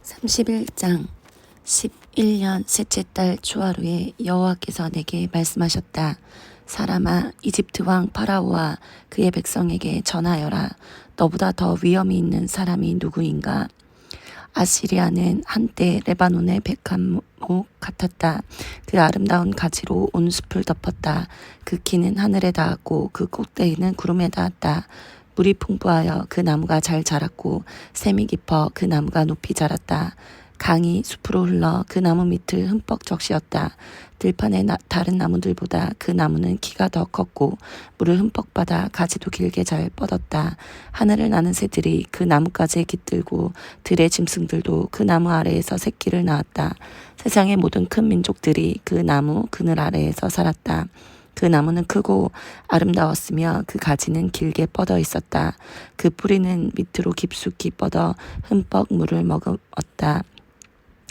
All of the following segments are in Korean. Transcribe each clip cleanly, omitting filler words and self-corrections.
31장 11년 셋째 달 초하루에 여호와께서 내게 말씀하셨다. 사람아, 이집트 왕 파라오와 그의 백성에게 전하여라. 너보다 더 위엄이 있는 사람이 누구인가? 아시리아는 한때 레바논의 백합목 같았다. 그 아름다운 가지로 온 숲을 덮었다. 그 키는 하늘에 닿았고 그 꼭대기는 구름에 닿았다. 물이 풍부하여 그 나무가 잘 자랐고 샘이 깊어 그 나무가 높이 자랐다. 강이 숲으로 흘러 그 나무 밑을 흠뻑 적시었다. 들판의 다른 나무들보다 그 나무는 키가 더 컸고 물을 흠뻑 받아 가지도 길게 잘 뻗었다. 하늘을 나는 새들이 그 나무가지에 깃들고 들의 짐승들도 그 나무 아래에서 새끼를 낳았다. 세상의 모든 큰 민족들이 그 나무 그늘 아래에서 살았다. 그 나무는 크고 아름다웠으며 그 가지는 길게 뻗어 있었다. 그 뿌리는 밑으로 깊숙이 뻗어 흠뻑 물을 머금었다.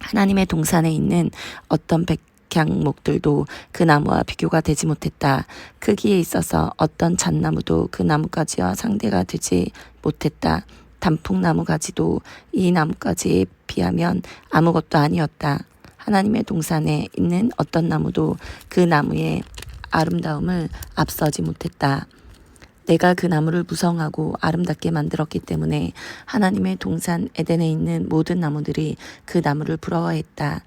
하나님의 동산에 있는 어떤 백향목들도 그 나무와 비교가 되지 못했다. 크기에 있어서 어떤 잣나무도 그 나무가지와 상대가 되지 못했다. 단풍나무 가지도 이 나무가지에 비하면 아무것도 아니었다. 하나님의 동산에 있는 어떤 나무도 그 나무의 아름다움을 앞서지 못했다. 내가 그 나무를 무성하고 아름답게 만들었기 때문에 하나님의 동산 에덴에 있는 모든 나무들이 그 나무를 부러워했다.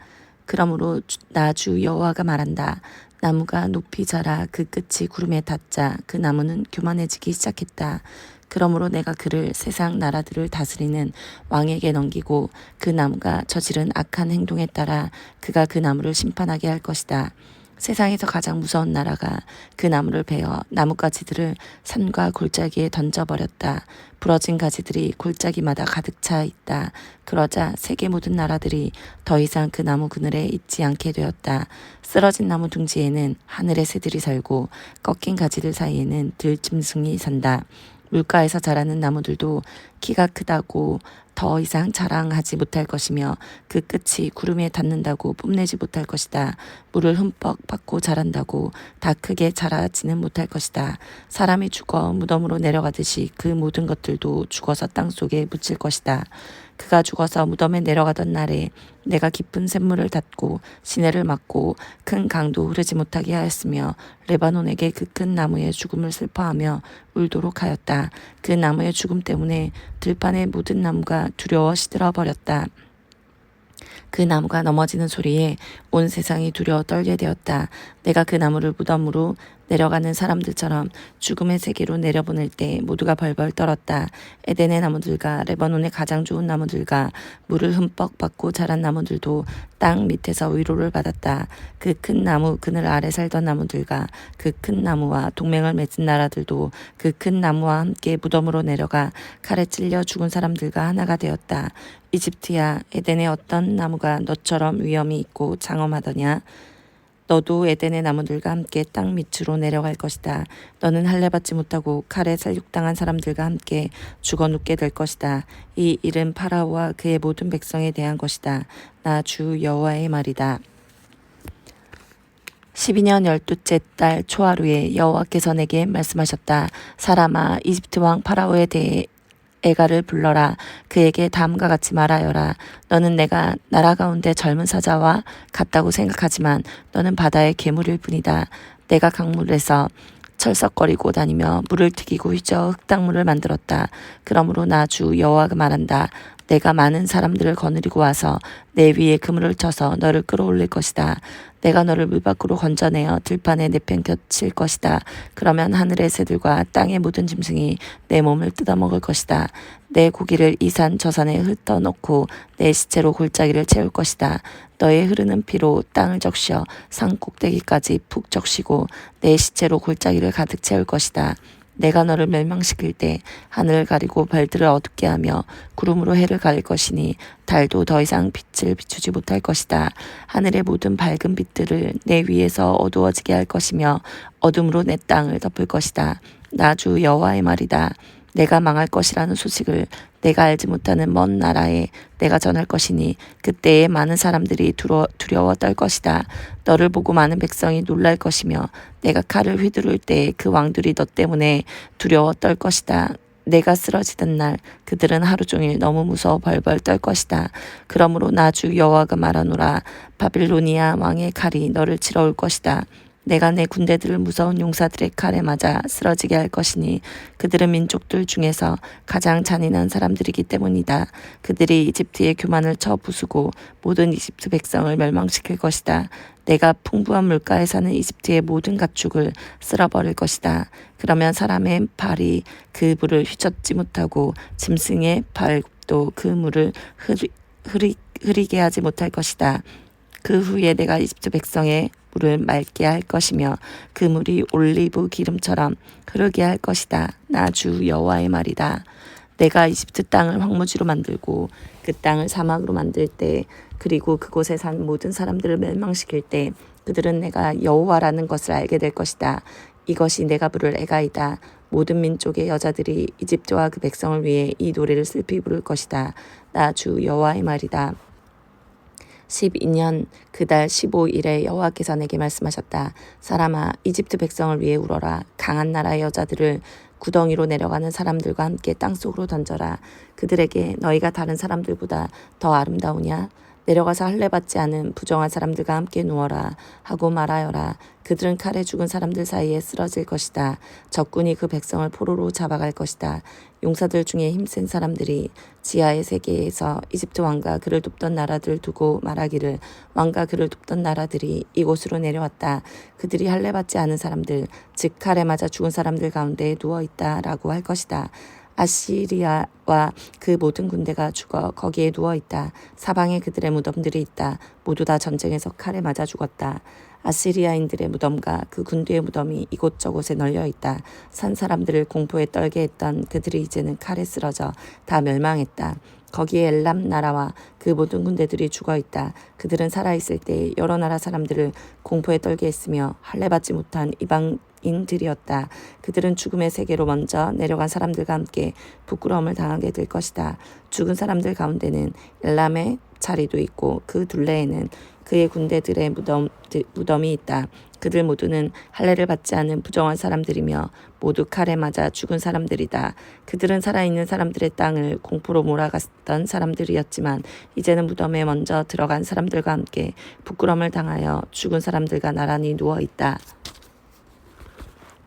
그러므로 나 주 여호와가 말한다. 나무가 높이 자라 그 끝이 구름에 닿자 그 나무는 교만해지기 시작했다. 그러므로 내가 그를 세상 나라들을 다스리는 왕에게 넘기고 그 나무가 저지른 악한 행동에 따라 그가 그 나무를 심판하게 할 것이다. 세상에서 가장 무서운 나라가 그 나무를 베어 나뭇가지들을 산과 골짜기에 던져버렸다. 부러진 가지들이 골짜기마다 가득 차 있다. 그러자 세계 모든 나라들이 더 이상 그 나무 그늘에 있지 않게 되었다. 쓰러진 나무 둥지에는 하늘의 새들이 살고 꺾인 가지들 사이에는 들짐승이 산다. 물가에서 자라는 나무들도 키가 크다고 더 이상 자랑하지 못할 것이며 그 끝이 구름에 닿는다고 뽐내지 못할 것이다. 물을 흠뻑 받고 자란다고 다 크게 자라지는 못할 것이다. 사람이 죽어 무덤으로 내려가듯이 그 모든 것들도 죽어서 땅속에 묻힐 것이다. 그가 죽어서 무덤에 내려가던 날에 내가 깊은 샘물을 닫고 시내를 막고 큰 강도 흐르지 못하게 하였으며 레바논에게 그 큰 나무의 죽음을 슬퍼하며 울도록 하였다. 그 나무의 죽음 때문에 들판의 모든 나무가 두려워 시들어 버렸다. 그 나무가 넘어지는 소리에 온 세상이 두려워 떨게 되었다. 내가 그 나무를 무덤으로 내려가는 사람들처럼 죽음의 세계로 내려보낼 때 모두가 벌벌 떨었다. 에덴의 나무들과 레바논의 가장 좋은 나무들과 물을 흠뻑 받고 자란 나무들도 땅 밑에서 위로를 받았다. 그 큰 나무 그늘 아래 살던 나무들과 그 큰 나무와 동맹을 맺은 나라들도 그 큰 나무와 함께 무덤으로 내려가 칼에 찔려 죽은 사람들과 하나가 되었다. 이집트야, 에덴의 어떤 나무가 너처럼 위엄이 있고 장엄하더냐? 너도 에덴의 나무들과 함께 땅 밑으로 내려갈 것이다. 너는 할례 받지 못하고 칼에 살육당한 사람들과 함께 죽어 눕게 될 것이다. 이 일은 파라오와 그의 모든 백성에 대한 것이다. 나 주 여호와의 말이다. 12년 12째 달 초하루에 여호와께서 내게 말씀하셨다. 사람아, 이집트 왕 파라오에 대해 애가를 불러라. 그에게 다음과 같이 말하여라. 너는 내가 나라 가운데 젊은 사자와 같다고 생각하지만 너는 바다의 괴물일 뿐이다. 내가 강물에서 철썩거리고 다니며 물을 튀기고 휘저어 흙탕물을 만들었다. 그러므로 나 주 여호와가 말한다. 내가 많은 사람들을 거느리고 와서 내 위에 그물을 쳐서 너를 끌어올릴 것이다. 내가 너를 물 밖으로 건져내어 들판에 내팽겨칠 것이다. 그러면 하늘의 새들과 땅의 모든 짐승이 내 몸을 뜯어먹을 것이다. 내 고기를 이 산 저 산에 흩어놓고 내 시체로 골짜기를 채울 것이다. 너의 흐르는 피로 땅을 적셔 산 꼭대기까지 푹 적시고 내 시체로 골짜기를 가득 채울 것이다. 내가 너를 멸망시킬 때 하늘을 가리고 별들을 어둡게 하며 구름으로 해를 가릴 것이니 달도 더 이상 빛을 비추지 못할 것이다. 하늘의 모든 밝은 빛들을 내 위에서 어두워지게 할 것이며 어둠으로 내 땅을 덮을 것이다. 나 주 여호와의 말이다. 내가 망할 것이라는 소식을 내가 알지 못하는 먼 나라에 내가 전할 것이니 그때에 많은 사람들이 두려워 떨 것이다. 너를 보고 많은 백성이 놀랄 것이며 내가 칼을 휘두를 때 그 왕들이 너 때문에 두려워 떨 것이다. 내가 쓰러지던 날 그들은 하루 종일 너무 무서워 벌벌 떨 것이다. 그러므로 나 주 여호와가 말하노라. 바빌로니아 왕의 칼이 너를 치러 올 것이다. 내가 내 군대들을 무서운 용사들의 칼에 맞아 쓰러지게 할 것이니 그들은 민족들 중에서 가장 잔인한 사람들이기 때문이다. 그들이 이집트의 교만을 쳐 부수고 모든 이집트 백성을 멸망시킬 것이다. 내가 풍부한 물가에 사는 이집트의 모든 가축을 쓸어버릴 것이다. 그러면 사람의 발이 그 물을 휘젓지 못하고 짐승의 발도 그 물을 흐리게 하지 못할 것이다. 그 후에 내가 이집트 백성의 물을 맑게 할 것이며 그 물이 올리브 기름처럼 흐르게 할 것이다. 나 주 여호와의 말이다. 내가 이집트 땅을 황무지로 만들고 그 땅을 사막으로 만들 때 그리고 그곳에 산 모든 사람들을 멸망시킬 때 그들은 내가 여호와라는 것을 알게 될 것이다. 이것이 내가 부를 애가이다. 모든 민족의 여자들이 이집트와 그 백성을 위해 이 노래를 슬피 부를 것이다. 나 주 여호와의 말이다. 12년 그달 15일에 여호와께서 내게 말씀하셨다. 사람아, 이집트 백성을 위해 울어라. 강한 나라의 여자들을 구덩이로 내려가는 사람들과 함께 땅속으로 던져라. 그들에게 너희가 다른 사람들보다 더 아름다우냐? 내려가서 할례 받지 않은 부정한 사람들과 함께 누워라 하고 말하여라. 그들은 칼에 죽은 사람들 사이에 쓰러질 것이다. 적군이 그 백성을 포로로 잡아갈 것이다. 용사들 중에 힘센 사람들이 지하의 세계에서 이집트 왕과 그를 돕던 나라들을 두고 말하기를 왕과 그를 돕던 나라들이 이곳으로 내려왔다. 그들이 할례 받지 않은 사람들, 즉 칼에 맞아 죽은 사람들 가운데 누워있다라고 할 것이다. 아시리아와 그 모든 군대가 죽어 거기에 누워있다. 사방에 그들의 무덤들이 있다. 모두 다 전쟁에서 칼에 맞아 죽었다. 아시리아인들의 무덤과 그 군대의 무덤이 이곳저곳에 널려있다. 산 사람들을 공포에 떨게 했던 그들이 이제는 칼에 쓰러져 다 멸망했다. 거기에 엘람 나라와 그 모든 군대들이 죽어있다. 그들은 살아있을 때 여러 나라 사람들을 공포에 떨게 했으며 할례 받지 못한 이방인들이었다. 그들은 죽음의 세계로 먼저 내려간 사람들과 함께 부끄러움을 당하게 될 것이다. 죽은 사람들 가운데는 엘람의 자리도 있고 그 둘레에는 그의 군대들의 무덤이 있다. 그들 모두는 할례를 받지 않은 부정한 사람들이며 모두 칼에 맞아 죽은 사람들이다. 그들은 살아있는 사람들의 땅을 공포로 몰아갔던 사람들이었지만 이제는 무덤에 먼저 들어간 사람들과 함께 부끄러움을 당하여 죽은 사람들과 나란히 누워있다.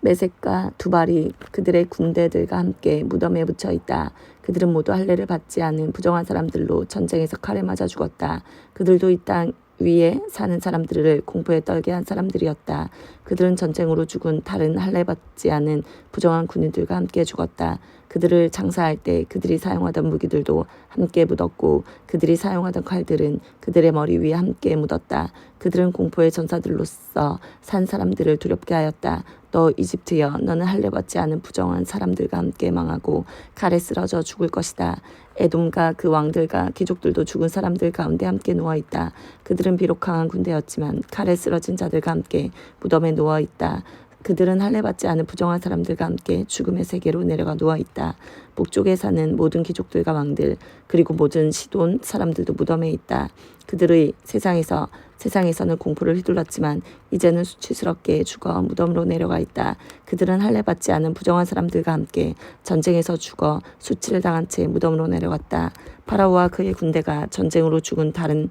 메섹과 두발이 그들의 군대들과 함께 무덤에 묻혀있다. 그들은 모두 할례를 받지 않은 부정한 사람들로 전쟁에서 칼에 맞아 죽었다. 그들도 이 땅 위에 사는 사람들을 공포에 떨게 한 사람들이었다. 그들은 전쟁으로 죽은 다른 할례 받지 않은 부정한 군인들과 함께 죽었다. 그들을 장사할 때 그들이 사용하던 무기들도 함께 묻었고 그들이 사용하던 칼들은 그들의 머리 위에 함께 묻었다. 그들은 공포의 전사들로서 산 사람들을 두렵게 하였다. 너 이집트여, 너는 할례 받지 않은 부정한 사람들과 함께 망하고 칼에 쓰러져 죽을 것이다. 에돔과 그 왕들과 귀족들도 죽은 사람들 가운데 함께 누워있다. 그들은 비록 강한 군대였지만 칼에 쓰러진 자들과 함께 무덤에 누워있다. 그들은 할례 받지 않은 부정한 사람들과 함께 죽음의 세계로 내려가 누워있다. 북쪽에 사는 모든 귀족들과 왕들 그리고 모든 시돈 사람들도 무덤에 있다. 그들의 세상에서는 공포를 휘둘렀지만 이제는 수치스럽게 죽어 무덤으로 내려가 있다. 그들은 할례 받지 않은 부정한 사람들과 함께 전쟁에서 죽어 수치를 당한 채 무덤으로 내려갔다. 파라오와 그의 군대가 전쟁으로 죽은 다른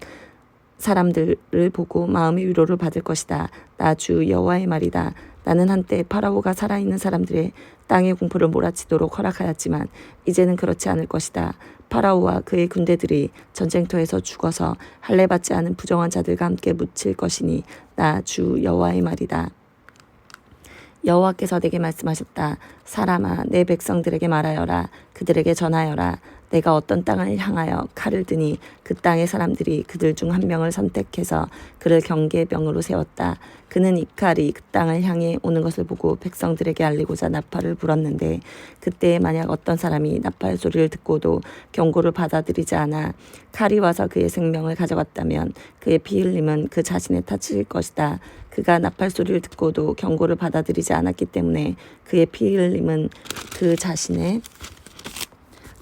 사람들을 보고 마음의 위로를 받을 것이다. 나 주 여호와의 말이다. 나는 한때 파라오가 살아있는 사람들의 땅의 공포를 몰아치도록 허락하였지만 이제는 그렇지 않을 것이다. 파라오와 그의 군대들이 전쟁터에서 죽어서 할례 받지 않은 부정한 자들과 함께 묻힐 것이니 나 주 여호와의 말이다. 여호와께서 내게 말씀하셨다. 사람아, 내 백성들에게 말하여라. 그들에게 전하여라. 내가 어떤 땅을 향하여 칼을 드니 그 땅의 사람들이 그들 중 한 명을 선택해서 그를 경계병으로 세웠다. 그는 이 칼이 그 땅을 향해 오는 것을 보고 백성들에게 알리고자 나팔을 불었는데 그때 만약 어떤 사람이 나팔 소리를 듣고도 경고를 받아들이지 않아 칼이 와서 그의 생명을 가져갔다면 그의 피 흘림은 그 자신의 탓일 것이다. 그가 나팔 소리를 듣고도 경고를 받아들이지 않았기 때문에 그의 피 흘림은 그 자신의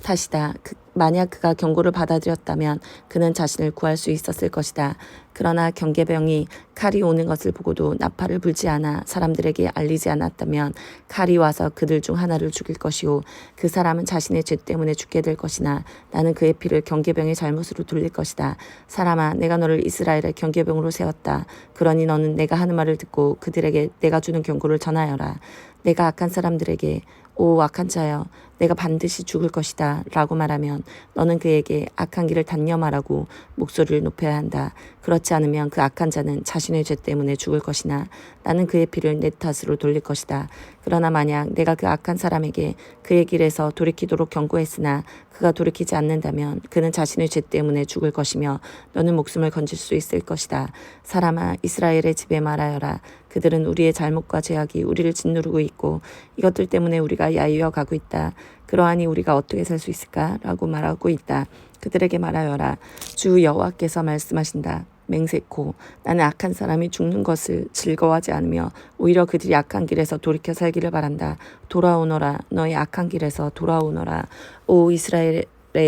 탓이다. 만약 그가 경고를 받아들였다면 그는 자신을 구할 수 있었을 것이다. 그러나 경계병이 칼이 오는 것을 보고도 나팔을 불지 않아 사람들에게 알리지 않았다면 칼이 와서 그들 중 하나를 죽일 것이요 그 사람은 자신의 죄 때문에 죽게 될 것이나 나는 그의 피를 경계병의 잘못으로 돌릴 것이다. 사람아, 내가 너를 이스라엘의 경계병으로 세웠다. 그러니 너는 내가 하는 말을 듣고 그들에게 내가 주는 경고를 전하여라. 내가 악한 사람들에게 오 악한 자여 내가 반드시 죽을 것이다 라고 말하면 너는 그에게 악한 길을 단념 말하고 목소리를 높여야 한다. 그렇지 않으면 그 악한 자는 자신의 죄 때문에 죽을 것이나 나는 그의 피를 내 탓으로 돌릴 것이다. 그러나 만약 내가 그 악한 사람에게 그의 길에서 돌이키도록 경고했으나 그가 돌이키지 않는다면 그는 자신의 죄 때문에 죽을 것이며 너는 목숨을 건질 수 있을 것이다. 사람아, 이스라엘의 집에 말하여라. 그들은 우리의 잘못과 죄악이 우리를 짓누르고 있고 이것들 때문에 우리가 야유어 가고 있다. 그러하니 우리가 어떻게 살 수 있을까? 라고 말하고 있다. 그들에게 말하여라. 주 여호와께서 말씀하신다. 맹세코 나는 악한 사람이 죽는 것을 즐거워하지 않으며 오히려 그들이 악한 길에서 돌이켜 살기를 바란다. 돌아오너라. 너의 악한 길에서 돌아오너라. 오 이스라엘의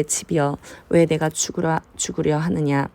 집이여 왜 내가 죽으려 하느냐.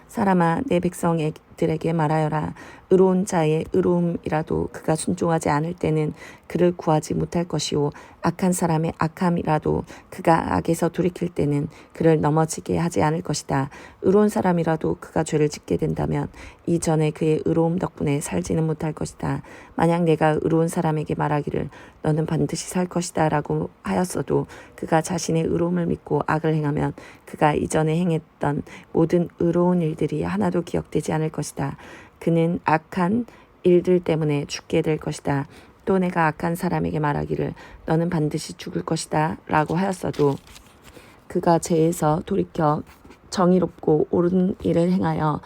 사람아, 내 백성들에게 말하여라. 의로운 자의 의로움이라도 그가 순종하지 않을 때는 그를 구하지 못할 것이요 악한 사람의 악함이라도 그가 악에서 돌이킬 때는 그를 넘어지게 하지 않을 것이다. 의로운 사람이라도 그가 죄를 짓게 된다면 이전에 그의 의로움 덕분에 살지는 못할 것이다. 만약 내가 의로운 사람에게 말하기를 너는 반드시 살 것이다 라고 하였어도 그가 자신의 의로움을 믿고 악을 행하면 그가 이전에 행했던 모든 의로운 일들이 하나도 기억되지 않을 것이다. 그는 악한 일들 때문에 죽게 될 것이다. 또 내가 악한 사람에게 말하기를 너는 반드시 죽을 것이다 라고 하였어도 그가 죄에서 돌이켜 정의롭고 옳은 일을 행하여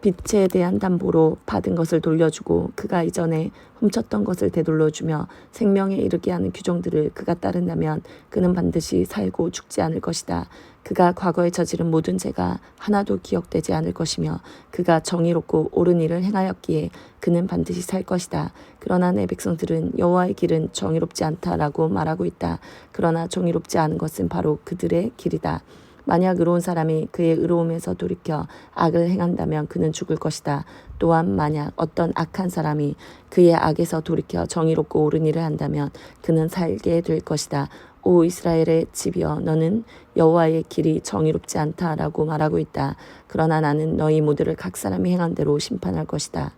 빛에 대한 담보로 받은 것을 돌려주고 그가 이전에 훔쳤던 것을 되돌려주며 생명에 이르게 하는 규정들을 그가 따른다면 그는 반드시 살고 죽지 않을 것이다. 그가 과거에 저지른 모든 죄가 하나도 기억되지 않을 것이며 그가 정의롭고 옳은 일을 행하였기에 그는 반드시 살 것이다. 그러나 내 백성들은 여호와의 길은 정의롭지 않다라고 말하고 있다. 그러나 정의롭지 않은 것은 바로 그들의 길이다. 만약 의로운 사람이 그의 의로움에서 돌이켜 악을 행한다면 그는 죽을 것이다. 또한 만약 어떤 악한 사람이 그의 악에서 돌이켜 정의롭고 옳은 일을 한다면 그는 살게 될 것이다. 오 이스라엘의 집이여 너는 여호와의 길이 정의롭지 않다라고 말하고 있다. 그러나 나는 너희 모두를 각 사람이 행한 대로 심판할 것이다.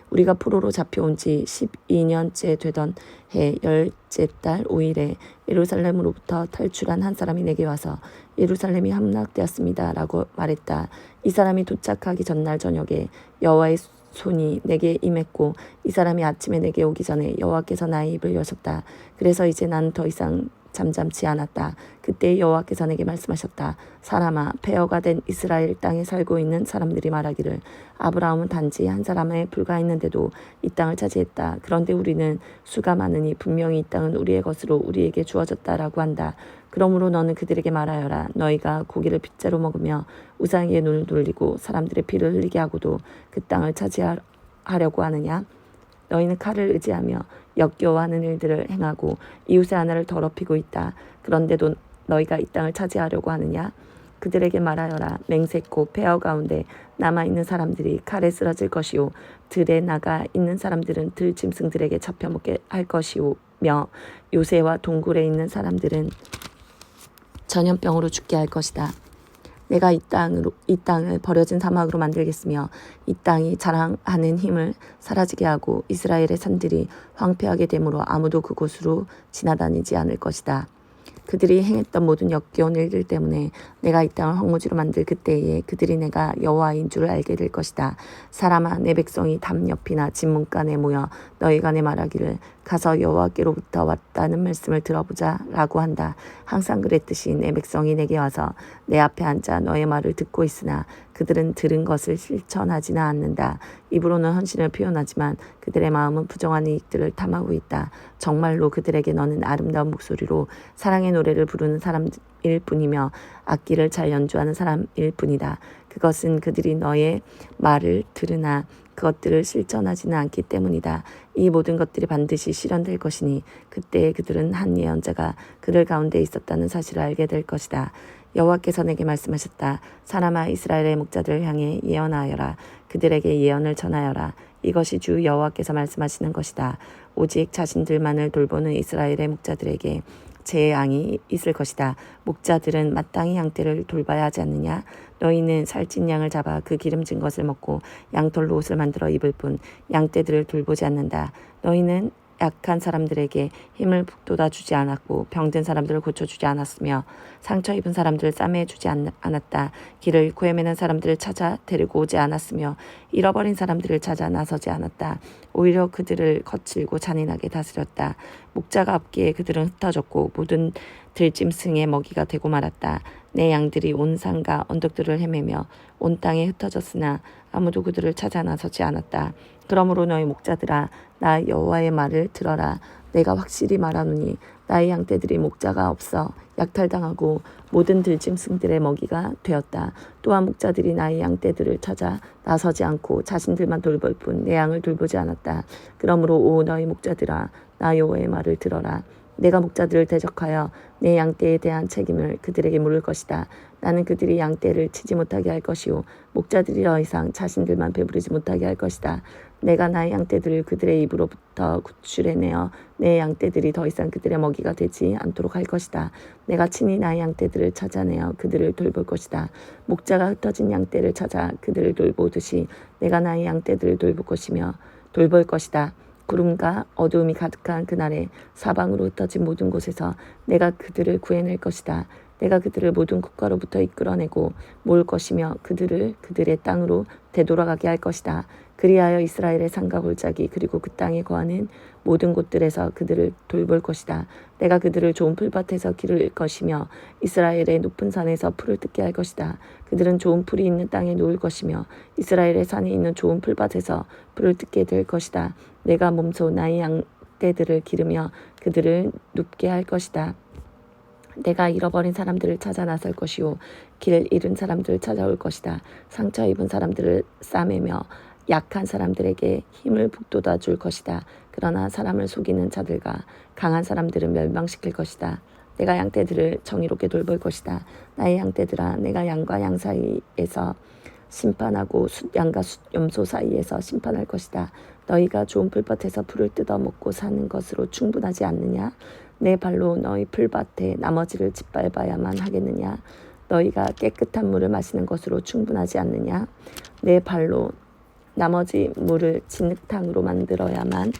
우리가 포로로 잡혀온 지 12년째 되던 해 10째 달 5일에 예루살렘으로부터 탈출한 한 사람이 내게 와서 예루살렘이 함락되었습니다 라고 말했다. 이 사람이 도착하기 전날 저녁에 여호와의 손이 내게 임했고 이 사람이 아침에 내게 오기 전에 여호와께서 나의 입을 여셨다. 그래서 이제 나는 더 이상 잠잠치 않았다. 그때 여호와께서 내게 말씀하셨다. 사람아, 폐허가 된 이스라엘 땅에 살고 있는 사람들이 말하기를 아브라함은 단지 한 사람에 불과했는데도 이 땅을 차지했다. 그런데 우리는 수가 많으니 분명히 이 땅은 우리의 것으로 우리에게 주어졌다라고 한다. 그러므로 너는 그들에게 말하여라. 너희가 고기를 빗자루 먹으며 우상에게 눈을 돌리고 사람들의 피를 흘리게 하고도 그 땅을 차지하려고 하느냐? 너희는 칼을 의지하며 역겨워하는 일들을 행하고 이웃의 하나를 더럽히고 있다. 그런데도 너희가 이 땅을 차지하려고 하느냐? 그들에게 말하여라. 맹세코 폐허 가운데 남아있는 사람들이 칼에 쓰러질 것이요 들에 나가 있는 사람들은 들 짐승들에게 잡혀먹게 할 것이며 요새와 동굴에 있는 사람들은 전염병으로 죽게 할 것이다. 내가 이 땅을 버려진 사막으로 만들겠으며 이 땅이 자랑하는 힘을 사라지게 하고 이스라엘의 산들이 황폐하게 되므로 아무도 그곳으로 지나다니지 않을 것이다. 그들이 행했던 모든 역겨운 일들 때문에 내가 이 땅을 황무지로 만들 그때에 그들이 내가 여호와인 줄 알게 될 것이다. 사람아, 내 백성이 담 옆이나 집 문간에 모여 너희가 내 말하기를 가서 여호와께로부터 왔다는 말씀을 들어보자 라고 한다. 항상 그랬듯이 내 백성이 내게 와서 내 앞에 앉아 너의 말을 듣고 있으나 그들은 들은 것을 실천하지는 않는다. 입으로는 헌신을 표현하지만 그들의 마음은 부정한 이익들을 탐하고 있다. 정말로 그들에게 너는 아름다운 목소리로 사랑의 노래를 부르는 사람일 뿐이며 악기를 잘 연주하는 사람일 뿐이다. 그것은 그들이 너의 말을 들으나 그것들을 실천하지는 않기 때문이다. 이 모든 것들이 반드시 실현될 것이니 그때 그들은 한 예언자가 그들 가운데 있었다는 사실을 알게 될 것이다. 여호와께서 내게 말씀하셨다. 사람아, 이스라엘의 목자들을 향해 예언하여라. 그들에게 예언을 전하여라. 이것이 주 여호와께서 말씀하시는 것이다. 오직 자신들만을 돌보는 이스라엘의 목자들에게 재앙이 있을 것이다. 목자들은 마땅히 양떼를 돌봐야 하지 않느냐? 너희는 살찐 양을 잡아 그 기름진 것을 먹고 양털로 옷을 만들어 입을 뿐 양떼들을 돌보지 않는다. 너희는 약한 사람들에게 힘을 북돋아 주지 않았고 병든 사람들을 고쳐주지 않았으며 상처 입은 사람들을 싸매해 주지 않았다. 길을 잃고 헤매는 사람들을 찾아 데리고 오지 않았으며 잃어버린 사람들을 찾아 나서지 않았다. 오히려 그들을 거칠고 잔인하게 다스렸다. 목자가 없기에 그들은 흩어졌고 모든 들짐승의 먹이가 되고 말았다. 내 양들이 온 산과 언덕들을 헤매며 온 땅에 흩어졌으나 아무도 그들을 찾아 나서지 않았다. 그러므로 너희 목자들아, 나 여호와의 말을 들어라. 내가 확실히 말하노니 나의 양떼들이 목자가 없어 약탈당하고 모든 들짐승들의 먹이가 되었다. 또한 목자들이 나의 양떼들을 찾아 나서지 않고 자신들만 돌볼 뿐 내 양을 돌보지 않았다. 그러므로 오 너희 목자들아, 나 여호와의 말을 들어라. 내가 목자들을 대적하여 내 양떼에 대한 책임을 그들에게 물을 것이다. 나는 그들이 양떼를 치지 못하게 할 것이요 목자들이 더 이상 자신들만 배부르지 못하게 할 것이다. 내가 나의 양떼들을 그들의 입으로부터 구출해내어 내 양떼들이 더 이상 그들의 먹이가 되지 않도록 할 것이다. 내가 친히 나의 양떼들을 찾아내어 그들을 돌볼 것이다. 목자가 흩어진 양떼를 찾아 그들을 돌보듯이 내가 나의 양떼들을 돌볼 것이다. 구름과 어두움이 가득한 그날에 사방으로 흩어진 모든 곳에서 내가 그들을 구해낼 것이다. 내가 그들을 모든 국가로부터 이끌어내고 모을 것이며 그들을 그들의 땅으로 되돌아가게 할 것이다. 그리하여 이스라엘의 산과 골짜기 그리고 그 땅에 거하는 모든 곳들에서 그들을 돌볼 것이다. 내가 그들을 좋은 풀밭에서 기를 것이며 이스라엘의 높은 산에서 풀을 뜯게 할 것이다. 그들은 좋은 풀이 있는 땅에 놓을 것이며 이스라엘의 산에 있는 좋은 풀밭에서 풀을 뜯게 될 것이다. 내가 몸소 나의 양떼들을 기르며 그들을 눕게 할 것이다. 내가 잃어버린 사람들을 찾아 나설 것이요 길 잃은 사람들을 찾아올 것이다. 상처 입은 사람들을 싸매며 약한 사람들에게 힘을 북돋아 줄 것이다. 그러나 사람을 속이는 자들과 강한 사람들은 멸망시킬 것이다. 내가 양떼들을 정의롭게 돌볼 것이다. 나의 양떼들아, 내가 양과 양 사이에서 심판하고 숫양과 숫염소 사이에서 심판할 것이다. 너희가 좋은 풀밭에서 풀을 뜯어 먹고 사는 것으로 충분하지 않느냐? 내 발로 너희 풀밭에 나머지를 짓밟아야만 하겠느냐? 너희가 깨끗한 물을 마시는 것으로 충분하지 않느냐? 내 발로 나머지 물을 진흙탕으로 만들어야만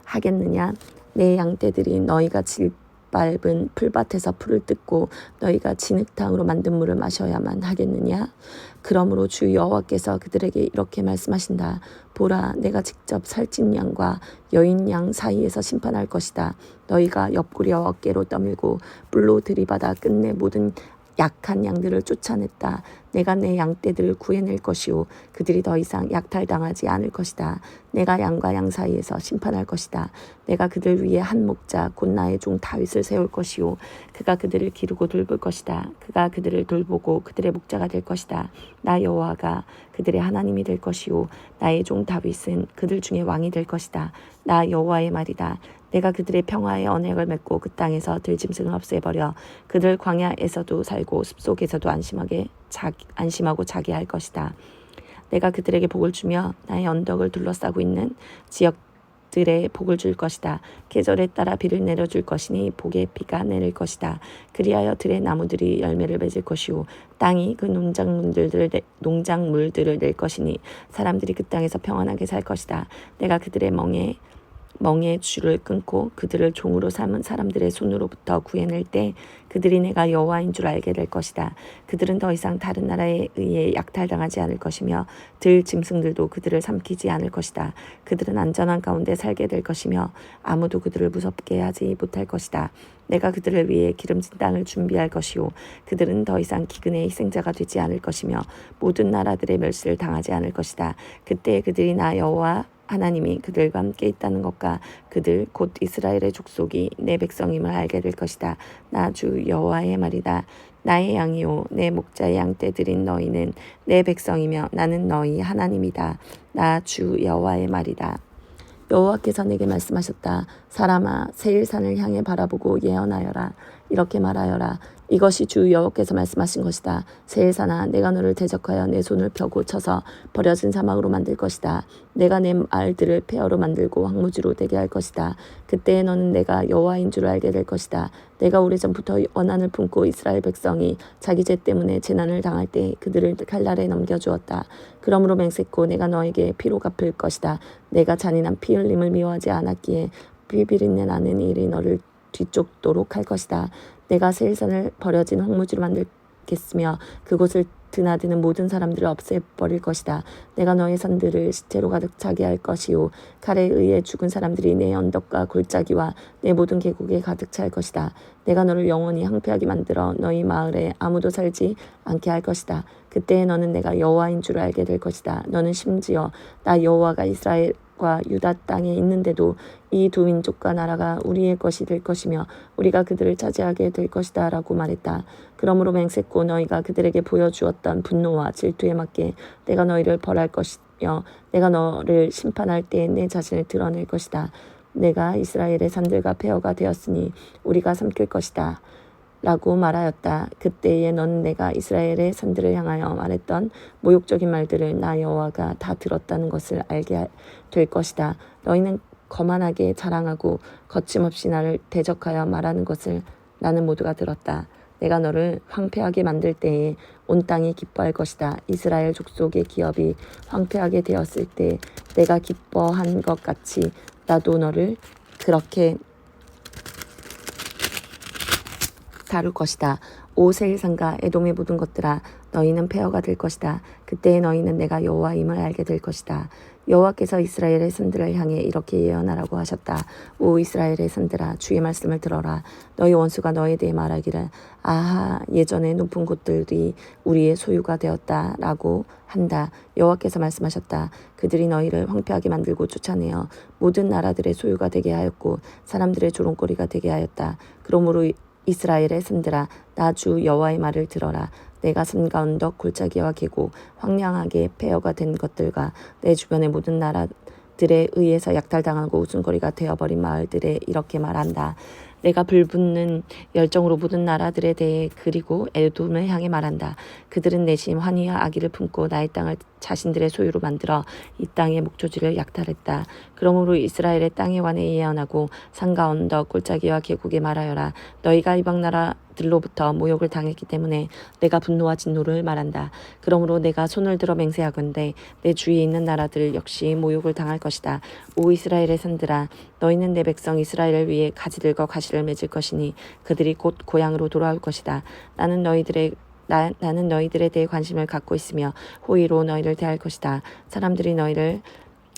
하겠느냐? 내 양떼들이 너희가 짓밟은 풀밭에서 풀을 뜯고 너희가 진흙탕으로 만든 물을 마셔야만 하겠느냐? 그러므로 주 여호와께서 그들에게 이렇게 말씀하신다. 보라, 내가 직접 살찐 양과 여인 양 사이에서 심판할 것이다. 너희가 옆구리와 어깨로 떠밀고 뿔로 들이받아 끝내 모든 약한 양들을 쫓아냈다. 내가 내 양떼들을 구해낼 것이요 그들이 더 이상 약탈당하지 않을 것이다. 내가 양과 양 사이에서 심판할 것이다. 내가 그들 위에 한 목자 곧 나의 종 다윗을 세울 것이요 그가 그들을 기르고 돌볼 것이다. 그가 그들을 돌보고 그들의 목자가 될 것이다. 나 여호와가 그들의 하나님이 될 것이요 나의 종 다윗은 그들 중에 왕이 될 것이다. 나 여호와의 말이다. 내가 그들의 평화의 언약을 맺고 그 땅에서 들짐승을 없애버려 그들 광야에서도 살고 숲속에서도 안심하고 자게 할 것이다. 내가 그들에게 복을 주며 나의 언덕을 둘러싸고 있는 지역들에 복을 줄 것이다. 계절에 따라 비를 내려줄 것이니 복의 비가 내릴 것이다. 그리하여 들의 나무들이 열매를 맺을 것이요 땅이 그 농작물들을 낼 것이니 사람들이 그 땅에서 평안하게 살 것이다. 내가 그들의 멍에 줄을 끊고 그들을 종으로 삼은 사람들의 손으로부터 구해낼 때 그들이 내가 여호와인 줄 알게 될 것이다. 그들은 더 이상 다른 나라에 의해 약탈당하지 않을 것이며 들 짐승들도 그들을 삼키지 않을 것이다. 그들은 안전한 가운데 살게 될 것이며 아무도 그들을 무섭게 하지 못할 것이다. 내가 그들을 위해 기름진 땅을 준비할 것이요 그들은 더 이상 기근의 희생자가 되지 않을 것이며 모든 나라들의 멸시를 당하지 않을 것이다. 그때 그들이 나 여호와 하나님이 그들과 함께 있다는 것과 그들 곧 이스라엘의 족속이 내 백성임을 알게 될 것이다. 나 주 여호와의 말이다. 나의 양이요 내 목자의 양떼들인 너희는 내 백성이며 나는 너희 하나님이다. 나 주 여호와의 말이다. 여호와께서 내게 말씀하셨다. 사람아, 세일산을 향해 바라보고 예언하여라. 이렇게 말하여라. 이것이 주 여호와께서 말씀하신 것이다. 세일사나 내가 너를 대적하여 내 손을 펴고 쳐서 버려진 사막으로 만들 것이다. 내가 내 말들을 폐허로 만들고 황무지로 되게 할 것이다. 그때에 너는 내가 여호와인 줄 알게 될 것이다. 내가 오래전부터 원한을 품고 이스라엘 백성이 자기 죄 때문에 재난을 당할 때 그들을 칼날에 넘겨주었다. 그러므로 맹세코 내가 너에게 피로 갚을 것이다. 내가 잔인한 피 흘림을 미워하지 않았기에 비비린내 나는 일이 너를 뒤쫓도록 할 것이다. 내가 세일산을 버려진 황무지로 만들겠으며 그곳을 드나드는 모든 사람들을 없애버릴 것이다. 내가 너의 산들을 시체로 가득 차게 할 것이요 칼에 의해 죽은 사람들이 내 언덕과 골짜기와 내 모든 계곡에 가득 찰 것이다. 내가 너를 영원히 황폐하게 만들어 너희 마을에 아무도 살지 않게 할 것이다. 그때에 너는 내가 여호와인 줄 알게 될 것이다. 너는 심지어 나 여호와가 이스라엘과 유다 땅에 있는데도 이 두 민족과 나라가 우리의 것이 될 것이며 우리가 그들을 차지하게 될 것이다 라고 말했다. 그러므로 맹세코 너희가 그들에게 보여주었던 분노와 질투에 맞게 내가 너희를 벌할 것이며 내가 너를 심판할 때에 내 자신을 드러낼 것이다. 내가 이스라엘의 산들과 폐허가 되었으니 우리가 삼킬 것이다 라고 말하였다. 그때에 너는 내가 이스라엘의 산들을 향하여 말했던 모욕적인 말들을 나 여호와가 다 들었다는 것을 알게 될 것이다. 너희는 거만하게 자랑하고 거침없이 나를 대적하여 말하는 것을 나는 모두가 들었다. 내가 너를 황폐하게 만들 때에 온 땅이 기뻐할 것이다. 이스라엘 족속의 기업이 황폐하게 되었을 때 내가 기뻐한 것 같이 나도 너를 그렇게 다룰 것이다. 오 세일산과 에돔의 모든 것들아 너희는 폐허가 될 것이다. 그때에 너희는 내가 여호와임을 알게 될 것이다. 여호와께서 이스라엘의 산들을 향해 이렇게 예언하라고 하셨다. 오 이스라엘의 산들아 주의 말씀을 들어라. 너희 원수가 너에 대해 말하기를 아하 예전에 높은 곳들이 우리의 소유가 되었다 라고 한다. 여호와께서 말씀하셨다. 그들이 너희를 황폐하게 만들고 쫓아내어 모든 나라들의 소유가 되게 하였고 사람들의 조롱거리가 되게 하였다. 그러므로 이스라엘의 산들아 나 주 여호와의 말을 들어라. 내가 산과 언덕 골짜기와 계곡 황량하게 폐허가 된 것들과 내 주변의 모든 나라들에 의해서 약탈당하고 웃음거리가 되어버린 마을들에 이렇게 말한다. 내가 불붙는 열정으로 모든 나라들에 대해 그리고 에돔을 향해 말한다. 그들은 내심 환희와 악의를 품고 나의 땅을 자신들의 소유로 만들어 이 땅의 목조지를 약탈했다. 그러므로 이스라엘의 땅에 관해 예언하고 산과 언덕 골짜기와 계곡에 말하여라. 너희가 이방 나라들로부터 모욕을 당했기 때문에 내가 분노와 진노를 말한다. 그러므로 내가 손을 들어 맹세하건대 내 주위에 있는 나라들 역시 모욕을 당할 것이다. 오 이스라엘의 산들아 너희는 내 백성 이스라엘을 위해 가지들과 가시를 맺을 것이니 그들이 곧 고향으로 돌아올 것이다. 나는 너희들에 대해 관심을 갖고 있으며 호의로 너희를 대할 것이다. 사람들이 너희를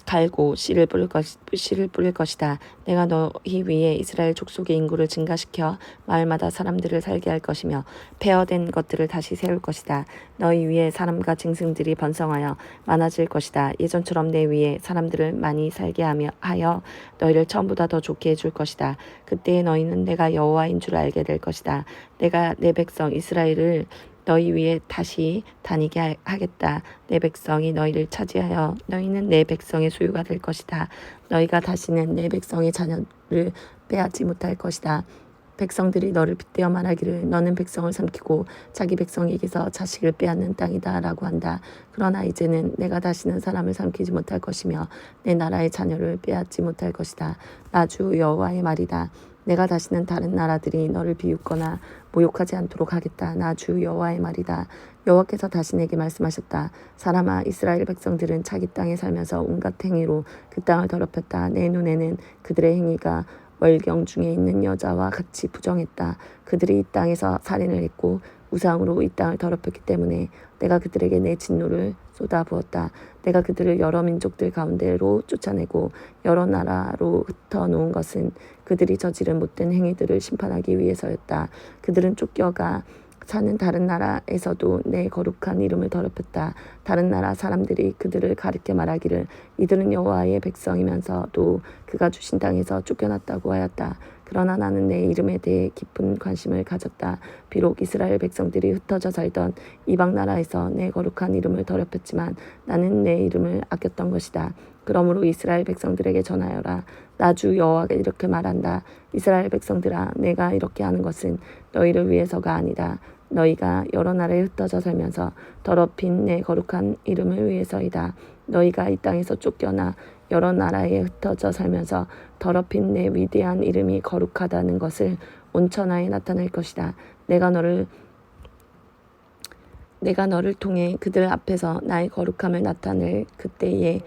갈고 씨를 뿌릴 것이다. 내가 너희 위에 이스라엘 족속의 인구를 증가시켜 마을마다 사람들을 살게 할 것이며 폐허된 것들을 다시 세울 것이다. 너희 위에 사람과 짐승들이 번성하여 많아질 것이다. 예전처럼 내 위에 사람들을 많이 살게 하여 너희를 처음보다 더 좋게 해줄 것이다. 그때에 너희는 내가 여호와인 줄 알게 될 것이다. 내가 내 백성 이스라엘을 너희 위에 다시 다니게 하겠다. 내 백성이 너희를 차지하여 너희는 내 백성의 소유가 될 것이다. 너희가 다시는 내 백성의 자녀를 빼앗지 못할 것이다. 백성들이 너를 빗대어 말하기를 너는 백성을 삼키고 자기 백성에게서 자식을 빼앗는 땅이다 라고 한다. 그러나 이제는 내가 다시는 사람을 삼키지 못할 것이며 내 나라의 자녀를 빼앗지 못할 것이다. 나 주 여호와의 말이다. 내가 다시는 다른 나라들이 너를 비웃거나 모욕하지 않도록 하겠다. 나 주 여호와의 말이다. 여호와께서 다시 내게 말씀하셨다. 사람아 이스라엘 백성들은 자기 땅에 살면서 온갖 행위로 그 땅을 더럽혔다. 내 눈에는 그들의 행위가 월경 중에 있는 여자와 같이 부정했다. 그들이 이 땅에서 살인을 했고 우상으로 이 땅을 더럽혔기 때문에 내가 그들에게 내 진노를 쏟아부었다. 내가 그들을 여러 민족들 가운데로 쫓아내고 여러 나라로 흩어놓은 것은 그들이 저지른 못된 행위들을 심판하기 위해서였다. 그들은 쫓겨가 사는 다른 나라에서도 내 거룩한 이름을 더럽혔다. 다른 나라 사람들이 그들을 가리켜 말하기를 이들은 여호와의 백성이면서도 그가 주신 땅에서 쫓겨났다고 하였다. 그러나 나는 내 이름에 대해 깊은 관심을 가졌다. 비록 이스라엘 백성들이 흩어져 살던 이방 나라에서 내 거룩한 이름을 더럽혔지만 나는 내 이름을 아꼈던 것이다. 그러므로 이스라엘 백성들에게 전하여라. 나 주 여호와가 이렇게 말한다. 이스라엘 백성들아, 내가 이렇게 하는 것은 너희를 위해서가 아니다. 너희가 여러 나라에 흩어져 살면서 더럽힌 내 거룩한 이름을 위해서이다. 너희가 이 땅에서 쫓겨나 여러 나라에 흩어져 살면서 더럽힌 내 위대한 이름이 거룩하다는 것을 온 천하에 나타낼 것이다. 내가 너를 통해 그들 앞에서 나의 거룩함을 나타낼 그때에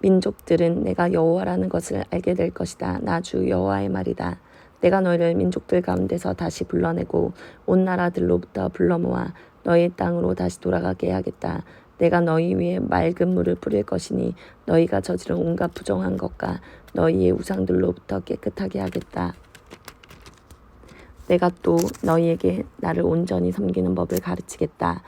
민족들은 내가 여호와라는 것을 알게 될 것이다. 나 주 여호와의 말이다. 내가 너희를 민족들 가운데서 다시 불러내고 온 나라들로부터 불러 모아 너희 땅으로 다시 돌아가게 하겠다. 내가 너희 위에 맑은 물을 뿌릴 것이니 너희가 저지른 온갖 부정한 것과 너희의 우상들로부터 깨끗하게 하겠다. 내가 또 너희에게 나를 온전히 섬기는 법을 가르치겠다.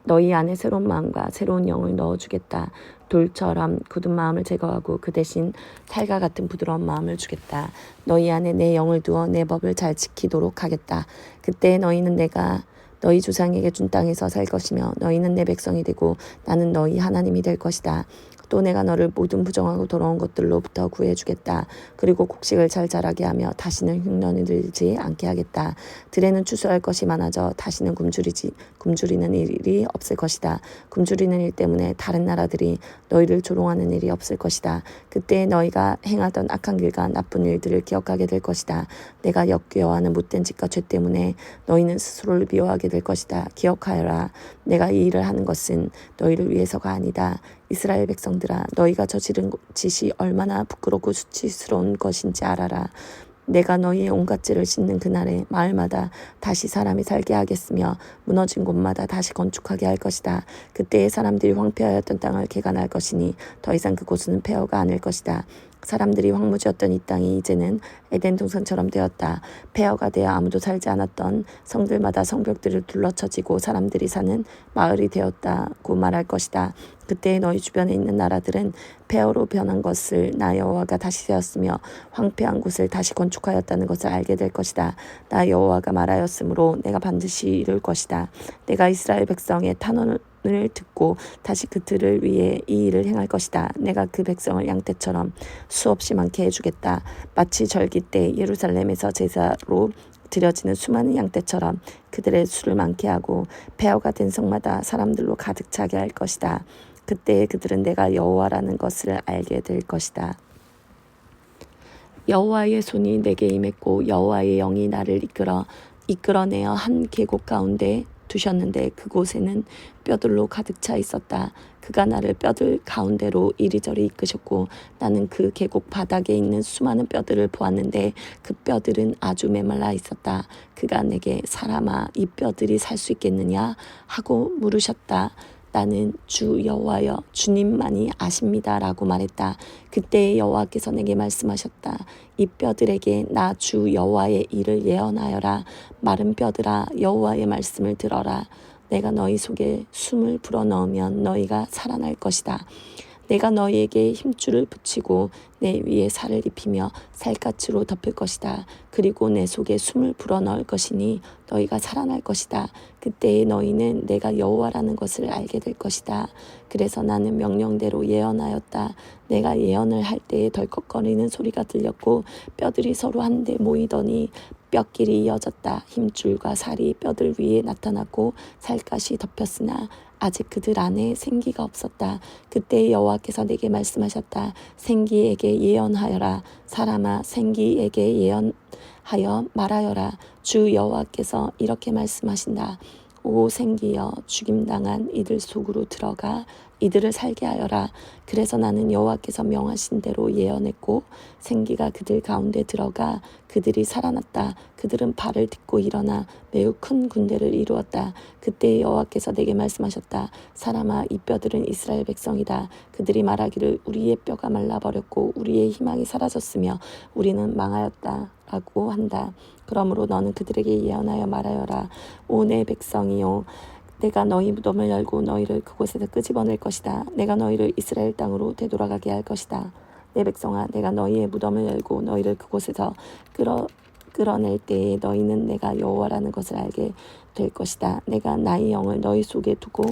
너희 안에 새로운 마음과 새로운 영을 넣어주겠다. 돌처럼 굳은 마음을 제거하고 그 대신 살과 같은 부드러운 마음을 주겠다. 너희 안에 내 영을 두어 내 법을 잘 지키도록 하겠다. 그때 너희는 내가 너희 조상에게 준 땅에서 살 것이며 너희는 내 백성이 되고 나는 너희 하나님이 될 것이다. 또 내가 너를 모든 부정하고 더러운 것들로부터 구해주겠다. 그리고 곡식을 잘 자라게 하며 다시는 흉년이 들지 않게 하겠다. 들에는 추수할 것이 많아져 다시는 굶주리는 일이 없을 것이다. 굶주리는 일 때문에 다른 나라들이 너희를 조롱하는 일이 없을 것이다. 그때 너희가 행하던 악한 길과 나쁜 일들을 기억하게 될 것이다. 내가 역겨워하는 못된 짓과 죄 때문에 너희는 스스로를 미워하게 될 것이다. 기억하여라. 내가 이 일을 하는 것은 너희를 위해서가 아니다. 이스라엘 백성들아, 너희가 저지른 짓이 얼마나 부끄럽고 수치스러운 것인지 알아라. 내가 너희의 온갖 죄를 씻는 그날에 마을마다 다시 사람이 살게 하겠으며 무너진 곳마다 다시 건축하게 할 것이다. 그때의 사람들이 황폐하였던 땅을 개간할 것이니 더 이상 그곳은 폐허가 아닐 것이다. 사람들이 황무지였던 이 땅이 이제는 에덴 동산처럼 되었다. 폐허가 되어 아무도 살지 않았던 성들마다 성벽들을 둘러쳐지고 사람들이 사는 마을이 되었다고 말할 것이다. 그때 너희 주변에 있는 나라들은 폐허로 변한 것을 나 여호와가 다시 세웠으며 황폐한 곳을 다시 건축하였다는 것을 알게 될 것이다. 나 여호와가 말하였으므로 내가 반드시 이룰 것이다. 내가 이스라엘 백성의 탄원을 듣고 다시 그들을 위해 이 일을 행할 것이다. 내가 그 백성을 양떼처럼 수없이 많게 해주겠다. 마치 절기 때 예루살렘에서 제사로 드려지는 수많은 양떼처럼 그들의 수를 많게 하고 폐허가 된 성마다 사람들로 가득 차게 할 것이다. 그때 그들은 내가 여호와라는 것을 알게 될 것이다. 여호와의 손이 내게 임했고 여호와의 영이 나를 이끌어내어 한 계곡 가운데 두셨는데 그곳에는 뼈들로 가득 차 있었다. 그가 나를 뼈들 가운데로 이리저리 이끄셨고 나는 그 계곡 바닥에 있는 수많은 뼈들을 보았는데 그 뼈들은 아주 메말라 있었다. 그가 내게 사람아, 이 뼈들이 살 수 있겠느냐 하고 물으셨다. 나는 주 여호와여 주님만이 아십니다 라고 말했다. 그때 여호와께서 내게 말씀하셨다. 이 뼈들에게 나 주 여호와의 일을 예언하여라. 마른 뼈들아, 여호와의 말씀을 들어라. 내가 너희 속에 숨을 불어넣으면 너희가 살아날 것이다. 내가 너희에게 힘줄을 붙이고 내 위에 살을 입히며 살갗으로 덮을 것이다. 그리고 내 속에 숨을 불어넣을 것이니 너희가 살아날 것이다. 그때에 너희는 내가 여호와라는 것을 알게 될 것이다. 그래서 나는 명령대로 예언하였다. 내가 예언을 할 때에 덜컥거리는 소리가 들렸고 뼈들이 서로 한데 모이더니 뼈끼리 이어졌다. 힘줄과 살이 뼈들 위에 나타났고 살갗이 덮였으나 아직 그들 안에 생기가 없었다. 그때 여호와께서 내게 말씀하셨다. 생기에게 예언하여라. 사람아, 생기에게 예언하여 말하여라. 주 여호와께서 이렇게 말씀하신다. 오 생기여, 죽임당한 이들 속으로 들어가 이들을 살게 하여라. 그래서 나는 여호와께서 명하신 대로 예언했고 생기가 그들 가운데 들어가 그들이 살아났다. 그들은 발을 딛고 일어나 매우 큰 군대를 이루었다. 그때 여호와께서 내게 말씀하셨다. 사람아, 이 뼈들은 이스라엘 백성이다. 그들이 말하기를 우리의 뼈가 말라버렸고 우리의 희망이 사라졌으며 우리는 망하였다 라고 한다. 그러므로 너는 그들에게 예언하여 말하여라. 오 내 백성이요, 내가 너희 무덤을 열고 너희를 그곳에서 끄집어낼 것이다. 내가 너희를 이스라엘 땅으로 되돌아가게 할 것이다. 내 백성아, 내가 너희의 무덤을 열고 너희를 그곳에서 끌어낼 때에 너희는 내가 여호와라는 것을 알게 될 것이다. 내가 나의 영을 너희 속에 두고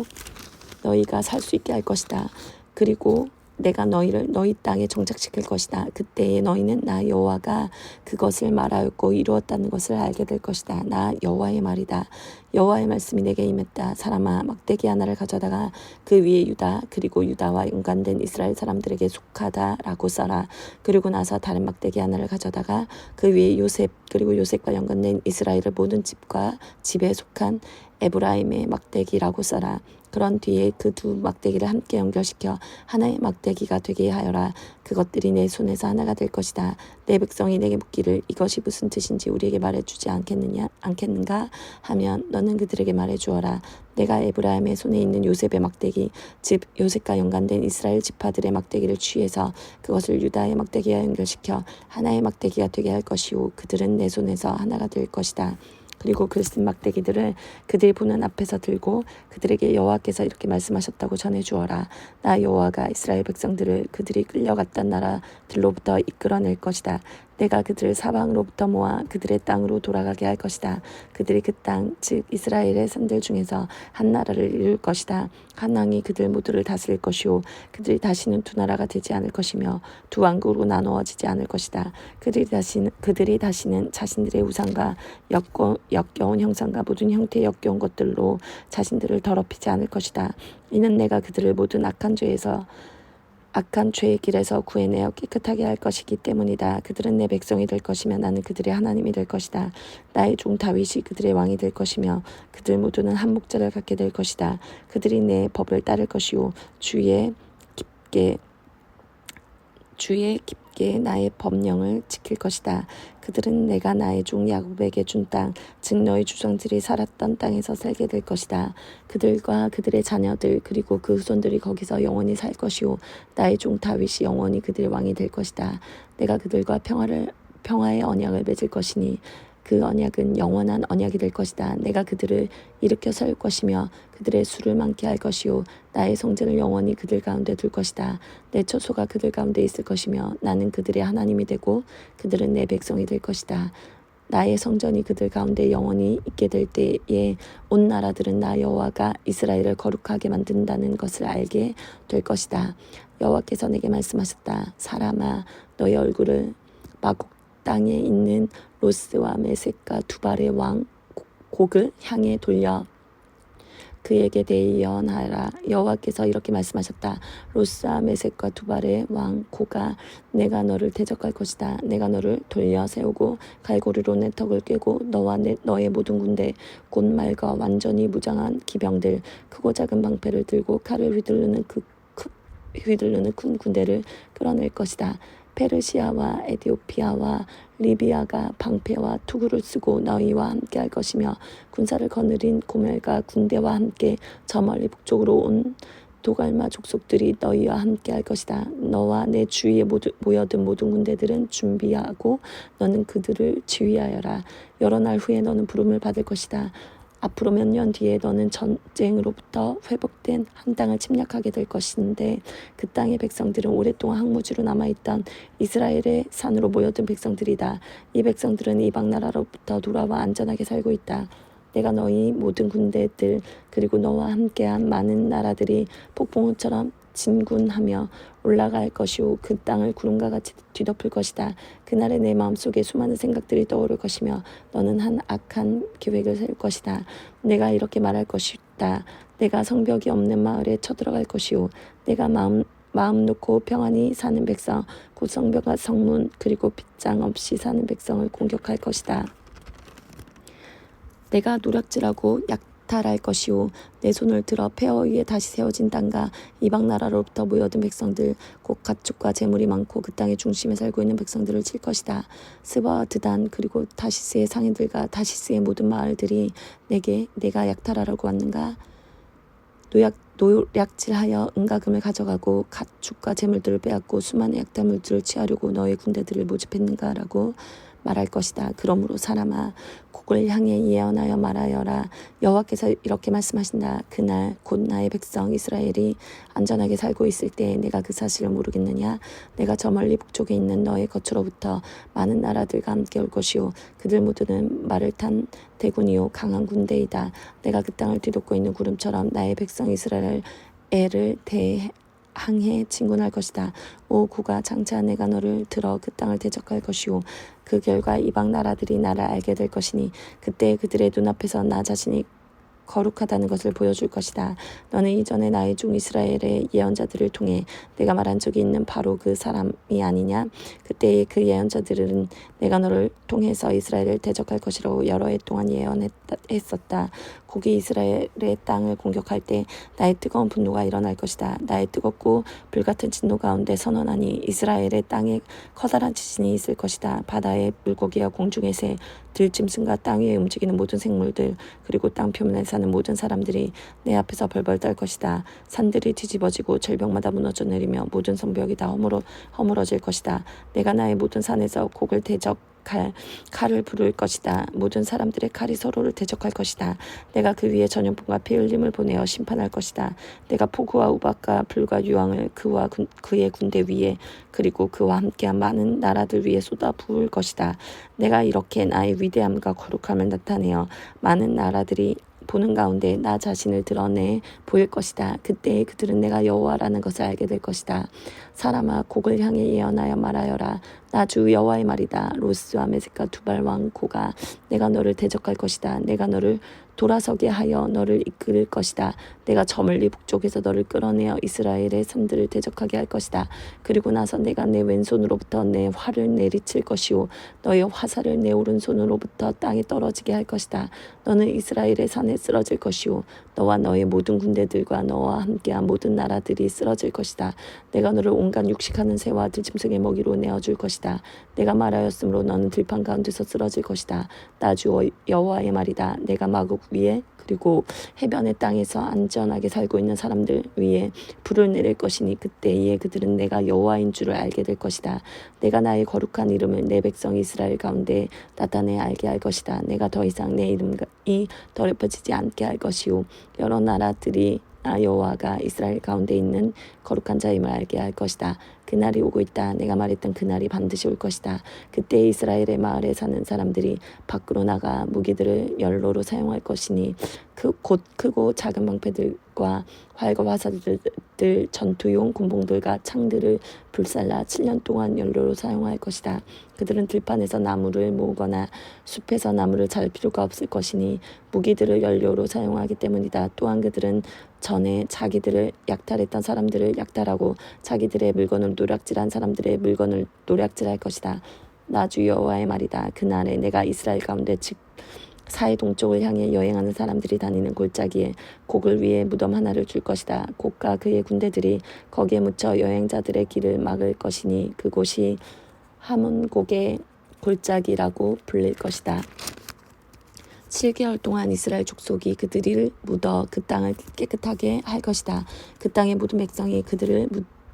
너희가 살 수 있게 할 것이다. 그리고 내가 너희를 너희 땅에 정착시킬 것이다. 그때에 너희는 나 여호와가 그것을 말하였고 이루었다는 것을 알게 될 것이다. 나 여호와의 말이다. 여호와의 말씀이 내게 임했다. 사람아, 막대기 하나를 가져다가 그 위에 유다 그리고 유다와 연관된 이스라엘 사람들에게 속하다라고 써라. 그리고 나서 다른 막대기 하나를 가져다가 그 위에 요셉 그리고 요셉과 연관된 이스라엘의 모든 집과 집에 속한 에브라임의 막대기라고 써라. 그런 뒤에 그 두 막대기를 함께 연결시켜 하나의 막대기가 되게 하여라. 그것들이 내 손에서 하나가 될 것이다. 내 백성이 내게 묻기를 이것이 무슨 뜻인지 우리에게 말해주지 않겠는가 하면 너는 그들에게 말해주어라. 내가 에브라임의 손에 있는 요셉의 막대기 즉 요셉과 연관된 이스라엘 지파들의 막대기를 취해서 그것을 유다의 막대기와 연결시켜 하나의 막대기가 되게 할 것이요 그들은 내 손에서 하나가 될 것이다. 그리고 그 쓴 막대기들을 그들 보는 앞에서 들고 그들에게 여호와께서 이렇게 말씀하셨다고 전해주어라. 나 여호와가 이스라엘 백성들을 그들이 끌려갔던 나라들로부터 이끌어낼 것이다. 내가 그들을 사방으로부터 모아 그들의 땅으로 돌아가게 할 것이다. 그들이 그 땅, 즉 이스라엘의 산들 중에서 한 나라를 이룰 것이다. 한 왕이 그들 모두를 다스릴 것이요 그들이 다시는 두 나라가 되지 않을 것이며 두 왕국으로 나누어지지 않을 것이다. 그들이 다시는 자신들의 우상과 역겨운 형상과 모든 형태의 역겨운 것들로 자신들을 더럽히지 않을 것이다. 이는 내가 그들을 모든 악한 죄의 길에서 구해내어 깨끗하게 할 것이기 때문이다. 그들은 내 백성이 될 것이며 나는 그들의 하나님이 될 것이다. 나의 종 다윗이 그들의 왕이 될 것이며 그들 모두는 한 목자를 갖게 될 것이다. 그들이 내 법을 따를 것이요 주의 깊게 나의 법령을 지킬 것이다. 그들은 내가 나의 종 야곱에게 준 땅, 즉 너희 조상들이 살았던 땅에서 살게 될 것이다. 그들과 그들의 자녀들 그리고 그 후손들이 거기서 영원히 살 것이요 나의 종 다윗이 영원히 그들의 왕이 될 것이다. 내가 그들과 평화의 언약을 맺을 것이니 그 언약은 영원한 언약이 될 것이다. 내가 그들을 일으켜 세울 것이며 그들의 수를 많게 할 것이요 나의 성전을 영원히 그들 가운데 둘 것이다. 내 처소가 그들 가운데 있을 것이며 나는 그들의 하나님이 되고 그들은 내 백성이 될 것이다. 나의 성전이 그들 가운데 영원히 있게 될 때에 온 나라들은 나 여호와가 이스라엘을 거룩하게 만든다는 것을 알게 될 것이다. 여호와께서 내게 말씀하셨다. 사람아, 너의 얼굴을 마곡 땅에 있는 로스와 메섹과 두발의 왕 곡을 향해 돌려 그에게 대해 예언하라. 여호와께서 이렇게 말씀하셨다. 로스와 메섹과 두발의 왕 고가 내가 너를 대적할 것이다. 내가 너를 돌려 세우고 갈고리로 내 턱을 꿰고 너와 너의 모든 군대 곧 말과 완전히 무장한 기병들 크고 작은 방패를 들고 칼을 휘두르는 큰 군대를 끌어낼 것이다. 페르시아와 에티오피아와 리비아가 방패와 투구를 쓰고 너희와 함께 할 것이며 군사를 거느린 고멜과 군대와 함께 저 멀리 북쪽으로 온 도갈마 족속들이 너희와 함께 할 것이다. 너와 내 주위에 모여든 모든 군대들은 준비하고 너는 그들을 지휘하여라. 여러 날 후에 너는 부름을 받을 것이다. 앞으로 몇 년 뒤에 너는 전쟁으로부터 회복된 한 땅을 침략하게 될 것인데 그 땅의 백성들은 오랫동안 항무지로 남아있던 이스라엘의 산으로 모여든 백성들이다. 이 백성들은 이방 나라로부터 돌아와 안전하게 살고 있다. 내가 너희 모든 군대들 그리고 너와 함께한 많은 나라들이 폭풍우처럼 진군하며 올라갈 것이요 그 땅을 구름과 같이 뒤덮을 것이다. 그날에 내 마음속에 수많은 생각들이 떠오를 것이며 너는 한 악한 계획을 세울 것이다. 내가 이렇게 말할 것이다. 내가 성벽이 없는 마을에 쳐들어갈 것이요 내가 마음 놓고 평안히 사는 백성 곧 성벽과 성문 그리고 빗장 없이 사는 백성을 공격할 것이다. 내가 노략질하고 약탈할 것이요 내 손을 들어 폐허 위에 다시 세워진 땅과 이방 나라로부터 모여든 백성들 곧 가축과 재물이 많고 그 땅의 중심에 살고 있는 백성들을 칠 것이다. 스바와 드단 그리고 다시스의 상인들과 다시스의 모든 마을들이 내가 약탈하라고 왔는가? 노략질하여 은가금을 가져가고 가축과 재물들을 빼앗고 수많은 약탈물들을 취하려고 너의 군대들을 모집했는가라고 말할 것이다. 그러므로 사람아 곡을 향해 예언하여 말하여라. 여호와께서 이렇게 말씀하신다. 그날 곧 나의 백성 이스라엘이 안전하게 살고 있을 때 내가 그 사실을 모르겠느냐. 내가 저 멀리 북쪽에 있는 너의 겉으로부터 많은 나라들과 함께 올 것이요 그들 모두는 말을 탄 대군이요 강한 군대이다. 내가 그 땅을 뒤덮고 있는 구름처럼 나의 백성 이스라엘을 대항해 진군할 것이다. 오 구가 장차 내가 너를 들어 그 땅을 대적할 것이요 그 결과 이방 나라들이 나를 알게 될 것이니 그때 그들의 눈앞에서 나 자신이 거룩하다는 것을 보여줄 것이다. 너는 이전에 나의 종 이스라엘의 예언자들을 통해 내가 말한 적이 있는 바로 그 사람이 아니냐. 그때의 그 예언자들은 내가 너를 통해서 이스라엘을 대적할 것이라고 여러 해 동안 예언했었다. 곡이 이스라엘의 땅을 공격할 때 나의 뜨거운 분노가 일어날 것이다. 나의 뜨겁고 불같은 진노 가운데 선언하니 이스라엘의 땅에 커다란 지진이 있을 것이다. 바다의 물고기와 공중의 새, 들짐승과 땅 위에 움직이는 모든 생물들 그리고 땅 표면에 사는 모든 사람들이 내 앞에서 벌벌 떨 것이다. 산들이 뒤집어지고 절벽마다 무너져 내리며 모든 성벽이 다 허물어질 것이다. 내가 나의 모든 산에서 곡을 대적할 칼을 부를 것이다. 모든 사람들의 칼이 서로를 대적할 것이다. 내가 그 위에 전염병과 피 흘림을 보내어 심판할 것이다. 내가 폭우와 우박과 불과 유황을 그와 그의 군대 위에 그리고 그와 함께한 많은 나라들 위에 쏟아 부을 것이다. 내가 이렇게 나의 위대함과 거룩함을 나타내어 많은 나라들이 보는 가운데 나 자신을 드러내 보일 것이다. 그때 그들은 내가 여호와라는 것을 알게 될 것이다. 사람아 곡을 향해 예언하여 말하여라. 나 주 여호와의 말이다. 로스와 메섹과 두발 왕 고가 내가 너를 대적할 것이다. 내가 너를 돌아서게 하여 너를 이끌 것이다. 내가 저 멀리 북쪽에서 너를 끌어내어 이스라엘의 산들을 대적하게 할 것이다. 그리고 나서 내가 내 왼손으로부터 내 활을 내리칠 것이요 너의 화살을 내 오른손으로부터 땅에 떨어지게 할 것이다. 너는 이스라엘의 산에 쓰러질 것이요 너와 너의 모든 군대들과 너와 함께한 모든 나라들이 쓰러질 것이다. 내가 너를 온갖 육식하는 새와 들짐승의 먹이로 내어줄 것이다. 내가 말하였으므로 너는 들판 가운데서 쓰러질 것이다. 나 주 여호와의 말이다. 내가 마국 위에 그리고 해변의 땅에서 안전하게 살고 있는 사람들 위에 불을 내릴 것이니 그때에 그들은 내가 여호와인 줄을 알게 될 것이다. 내가 나의 거룩한 이름을 내 백성 이스라엘 가운데 나타내 알게 할 것이다. 내가 더 이상 내 이름이 더럽혀지지 않게 할 것이요 여러 나라들이 나 여호와가 이스라엘 가운데 있는 거룩한 자임을 알게 할 것이다. 그날이 오고 있다. 내가 말했던 그날이 반드시 올 것이다. 그때 이스라엘의 마을에 사는 사람들이 밖으로 나가 무기들을 연로로 사용할 것이니 곧 크고 작은 방패들과 활과 화살들 전투용 군봉들과 창들을 불살라 7년 동안 연로로 사용할 것이다. 그들은 들판에서 나무를 모으거나 숲에서 나무를 잘 필요가 없을 것이니 무기들을 연료로 사용하기 때문이다. 또한 그들은 전에 자기들을 약탈했던 사람들을 약탈하고 자기들의 물건을 노략질한 사람들의 물건을 노략질할 것이다. 나 주 여호와의 말이다. 그날에 내가 이스라엘 가운데 즉 사해 동쪽을 향해 여행하는 사람들이 다니는 골짜기에 곡을 위해 무덤 하나를 줄 것이다. 곡과 그의 군대들이 거기에 묻혀 여행자들의 길을 막을 것이니 그곳이 하몬곡의 골짜기라고 불릴 것이다. 7개월 동안 이스라엘 족속이 그들을 묻어 그 땅을 깨끗하게 할 것이다. 그 땅의 모든 백성이 그들을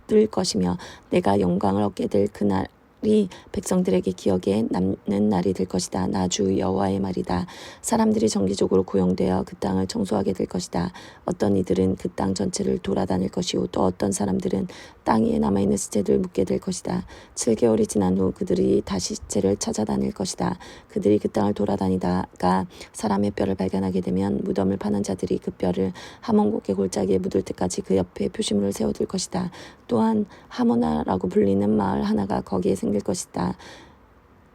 묻을 것이며 내가 영광을 얻게 될 그날이 백성들에게 기억에 남는 날이 될 것이다. 나 주 여호와의 말이다. 사람들이 정기적으로 고용되어 그 땅을 청소하게 될 것이다. 어떤 이들은 그 땅 전체를 돌아다닐 것이요 또 어떤 사람들은 땅 위에 남아있는 시체들을 묻게 될 것이다. 7개월이 지난 후 그들이 다시 시체를 찾아다닐 것이다. 그들이 그 땅을 돌아다니다가 사람의 뼈를 발견하게 되면 무덤을 파는 자들이 그 뼈를 하몬곡의 골짜기에 묻을 때까지 그 옆에 표시물을 세워둘 것이다. 또한 하모나라고 불리는 마을 하나가 거기에 생길 것이다.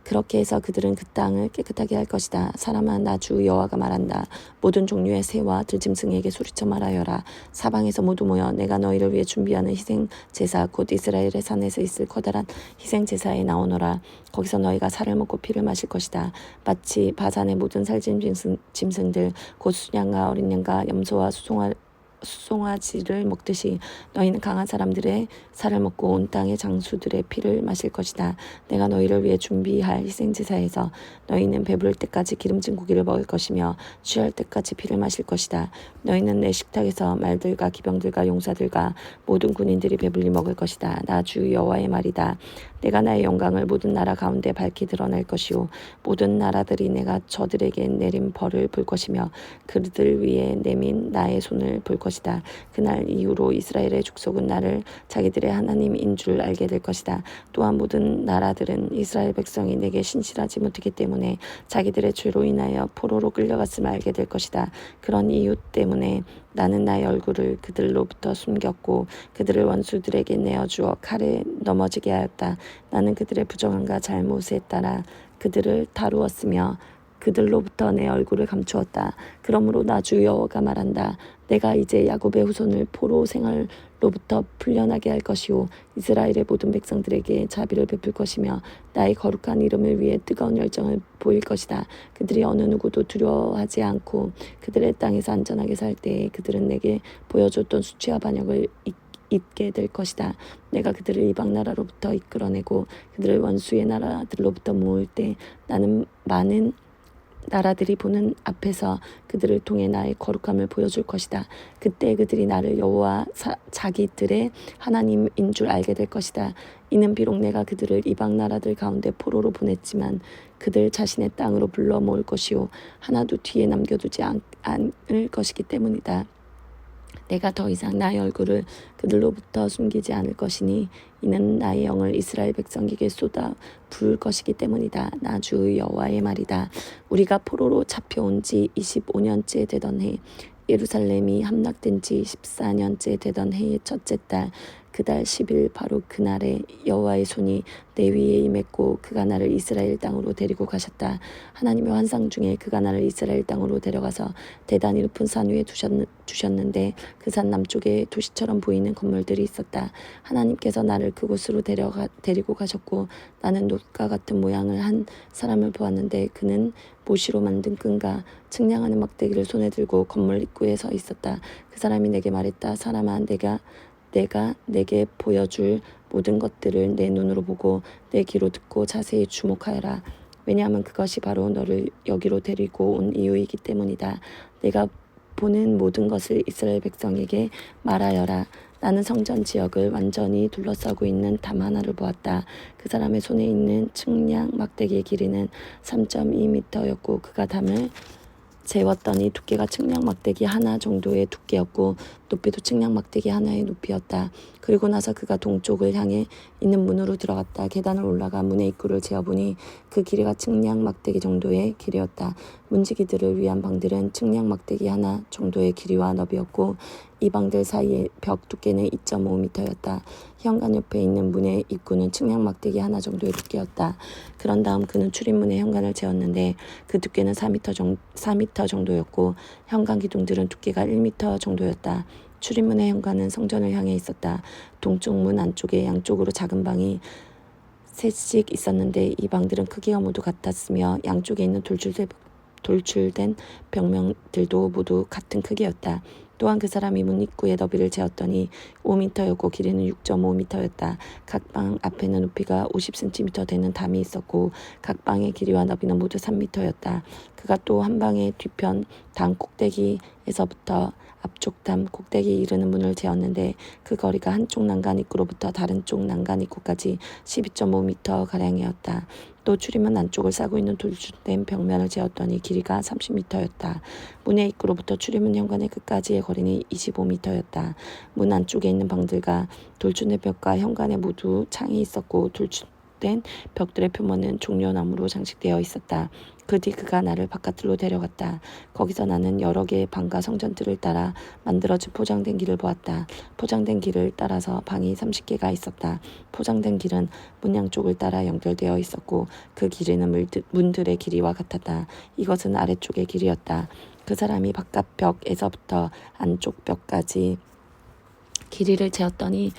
그렇게 해서 그들은 그 땅을 깨끗하게 할 것이다. 사람아 나 주 여호와가 말한다. 모든 종류의 새와 들짐승에게 소리쳐 말하여라. 사방에서 모두 모여 내가 너희를 위해 준비하는 희생 제사 곧 이스라엘의 산에서 있을 커다란 희생 제사에 나오너라. 거기서 너희가 살을 먹고 피를 마실 것이다. 마치 바산의 모든 살찐 짐승들 곧 순양과 어린 양과 염소와 수송아를 수송아지를 먹듯이 너희는 강한 사람들의 살을 먹고 온 땅의 장수들의 피를 마실 것이다. 내가 너희를 위해 준비할 희생제사에서 너희는 배부를 때까지 기름진 고기를 먹을 것이며 취할 때까지 피를 마실 것이다. 너희는 내 식탁에서 말들과 기병들과 용사들과 모든 군인들이 배불리 먹을 것이다. 나 주 여호와의 말이다. 내가 나의 영광을 모든 나라 가운데 밝히 드러낼 것이요 모든 나라들이 내가 저들에게 내린 벌을 볼 것이며 그들 위에 내민 나의 손을 볼 것이다. 그날 이후로 이스라엘의 족속은 나를 자기들의 하나님인 줄 알게 될 것이다. 또한 모든 나라들은 이스라엘 백성이 내게 신실하지 못하기 때문에 자기들의 죄로 인하여 포로로 끌려갔음을 알게 될 것이다. 그런 이유 때문에 나는 나의 얼굴을 그들로부터 숨겼고 그들을 원수들에게 내어주어 칼에 넘어지게 하였다. 나는 그들의 부정함과 잘못에 따라 그들을 다루었으며 그들로부터 내 얼굴을 감추었다. 그러므로 나 주 여호와가 말한다. 내가 이제 야곱의 후손을 포로 생활로부터 풀려나게 할 것이요 이스라엘의 모든 백성들에게 자비를 베풀 것이며 나의 거룩한 이름을 위해 뜨거운 열정을 보일 것이다. 그들이 어느 누구도 두려워하지 않고 그들의 땅에서 안전하게 살 때에 그들은 내게 보여줬던 수치와 반역을 잊게 될 것이다. 내가 그들을 이방 나라로부터 이끌어내고 그들을 원수의 나라들로부터 모을 때 나는 많은 나라들이 보는 앞에서 그들을 통해 나의 거룩함을 보여줄 것이다. 그때 그들이 나를 여호와 자기들의 하나님인 줄 알게 될 것이다. 이는 비록 내가 그들을 이방 나라들 가운데 포로로 보냈지만 그들 자신의 땅으로 불러 모을 것이요 하나도 뒤에 남겨두지 않을 것이기 때문이다. 내가 더 이상 나의 얼굴을 그들로부터 숨기지 않을 것이니 이는 나의 영을 이스라엘 백성에게 쏟아 부을 것이기 때문이다. 나 주 여호와의 말이다. 우리가 포로로 잡혀온 지 25년째 되던 해 예루살렘이 함락된 지 14년째 되던 해의 첫째 달 그 달 10일 바로 그날에 여호와의 손이 내 위에 임했고 그가 나를 이스라엘 땅으로 데리고 가셨다. 하나님의 환상 중에 그가 나를 이스라엘 땅으로 데려가서 대단히 높은 산 위에 두셨는데 그 산 남쪽에 도시처럼 보이는 건물들이 있었다. 하나님께서 나를 그곳으로 데리고 가셨고 나는 놋과 같은 모양을 한 사람을 보았는데 그는 모시로 만든 끈과 측량하는 막대기를 손에 들고 건물 입구에 서 있었다. 그 사람이 내게 말했다. 사람아, 내가 내게 보여줄 모든 것들을 내 눈으로 보고 내 귀로 듣고 자세히 주목하여라. 왜냐하면 그것이 바로 너를 여기로 데리고 온 이유이기 때문이다. 내가 보는 모든 것을 이스라엘 백성에게 말하여라. 나는 성전 지역을 완전히 둘러싸고 있는 담 하나를 보았다. 그 사람의 손에 있는 측량 막대기의 길이는 3.2m였고 그가 담을 재웠더니 두께가 측량 막대기 하나 정도의 두께였고 높이도 측량 막대기 하나의 높이였다. 그리고 나서 그가 동쪽을 향해 있는 문으로 들어갔다. 계단을 올라가 문의 입구를 재어보니 그 길이가 측량 막대기 정도의 길이었다. 문지기들을 위한 방들은 측량 막대기 하나 정도의 길이와 너비였고 이 방들 사이의 벽 두께는 2.5m였다. 현관 옆에 있는 문의 입구는 측량 막대기 하나 정도의 두께였다. 그런 다음 그는 출입문의 현관을 재었는데 그 두께는 4m 정도였고 현관 기둥들은 두께가 1m 정도였다. 출입문의 현관은 성전을 향해 있었다. 동쪽 문 안쪽에 양쪽으로 작은 방이 셋씩 있었는데 이 방들은 크기가 모두 같았으며 양쪽에 있는 돌출된 벽면들도 모두 같은 크기였다. 또한 그 사람이 문 입구의 너비를 재었더니 5m였고 길이는 6.5m였다. 각 방 앞에는 높이가 50cm 되는 담이 있었고 각 방의 길이와 너비는 모두 3m였다. 그가 또 한 방의 뒤편 담 꼭대기에서부터 앞쪽 담 꼭대기에 이르는 문을 재었는데 그 거리가 한쪽 난간 입구로부터 다른 쪽 난간 입구까지 12.5m가량이었다. 또 출입문 안쪽을 싸고 있는 돌출된 벽면을 재었더니 길이가 30m였다. 문의 입구로부터 출입문 현관의 끝까지의 거리는 25m였다. 문 안쪽에 있는 방들과 돌출된 벽과 현관에 모두 창이 있었고 돌출된 벽들의 표면은 종려나무로 장식되어 있었다. 그 뒤 그가 나를 바깥으로 데려갔다. 거기서 나는 여러 개의 방과 성전들을 따라 만들어진 포장된 길을 보았다. 포장된 길을 따라서 방이 30개가 있었다. 포장된 길은 문 양쪽을 따라 연결되어 있었고 그 길이는 문들의 길이와 같았다. 이것은 아래쪽의 길이었다. 그 사람이 바깥 벽에서부터 안쪽 벽까지 길이를 재었더니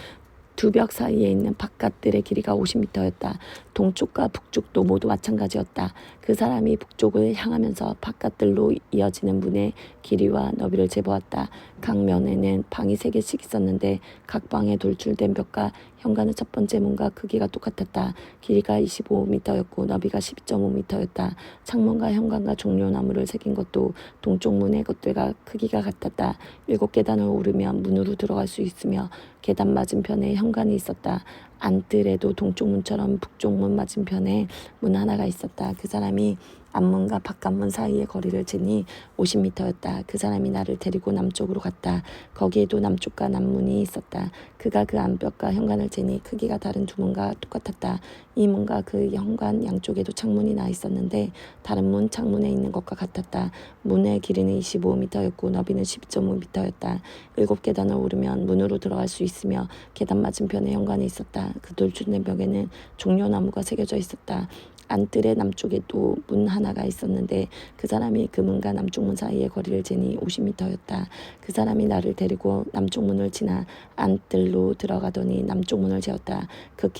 두 벽 사이에 있는 바깥들의 길이가 50m였다. 동쪽과 북쪽도 모두 마찬가지였다. 그 사람이 북쪽을 향하면서 바깥들로 이어지는 문의 길이와 너비를 재보았다. 각 면에는 방이 3개씩 있었는데 각 방에 돌출된 벽과 현관의 첫 번째 문과 크기가 똑같았다. 길이가 25m였고 너비가 12.5m였다. 창문과 현관과 종려나무를 새긴 것도 동쪽 문의 것들과 크기가 같았다. 7계단을 오르면 문으로 들어갈 수 있으며 계단 맞은편에 현관이 있었다. 안뜰에도 동쪽 문처럼 북쪽 문 맞은편에 문 하나가 있었다. 그 사람이 앞문과 바깥문 사이의 거리를 재니 50m였다. 그 사람이 나를 데리고 남쪽으로 갔다. 거기에도 남쪽과 남문이 있었다. 그가 그 안벽과 현관을 재니 크기가 다른 두 문과 똑같았다. 이 문과 그 현관 양쪽에도 창문이 나 있었는데 다른 문 창문에 있는 것과 같았다. 문의 길이는 25m였고 너비는 12.5m였다. 7계단을 오르면 문으로 들어갈 수 있으며 계단 맞은편에 현관이 있었다. 그 돌출된 벽에는 종려나무가 새겨져 있었다. 안뜰의 남쪽에도 문 하나가 있었는데 그 사람이 그 문과 남쪽 문 사이의 거리를 재니 50m였다. 그 사람이 나를 데리고 남쪽 문을 지나 안뜰로 들어가더니 남쪽 문을 재었다. 그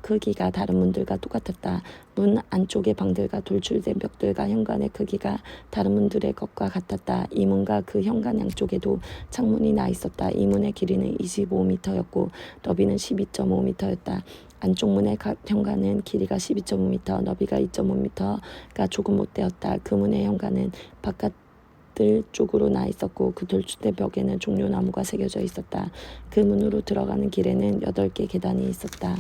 크기가 다른 문들과 똑같았다. 문 안쪽의 방들과 돌출된 벽들과 현관의 크기가 다른 문들의 것과 같았다. 이 문과 그 현관 양쪽에도 창문이 나 있었다. 이 문의 길이는 25m였고 너비는 12.5m였다. 안쪽 문의 현관은 길이가 12.5m, 너비가 2.5m가 조금 못되었다. 그 문의 현관은 바깥들 쪽으로 나 있었고 그 돌출된 벽에는 종려나무가 새겨져 있었다. 그 문으로 들어가는 길에는 8개 계단이 있었다.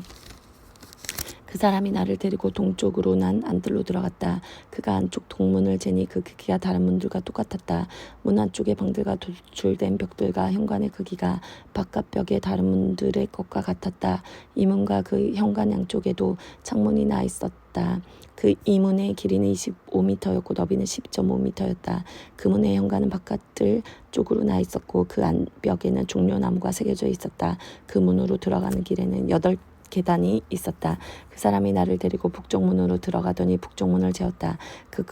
그 사람이 나를 데리고 동쪽으로 난 안뜰로 들어갔다. 그가 안쪽 동문을 재니 그 크기가 다른 문들과 똑같았다. 문 안쪽의 방들과 돌출된 벽들과 현관의 크기가 바깥 벽의 다른 문들의 것과 같았다. 이 문과 그 현관 양쪽에도 창문이 나 있었다. 그 이 문의 길이는 25m였고 너비는 10.5m였다. 그 문의 현관은 바깥들 쪽으로 나 있었고 그 안벽에는 종려나무가 새겨져 있었다. 그 문으로 들어가는 길에는 8계단이 있었다. 그 사람이 나를 데리고 북쪽 문으로 들어가더니 북쪽 문을 재었다. 그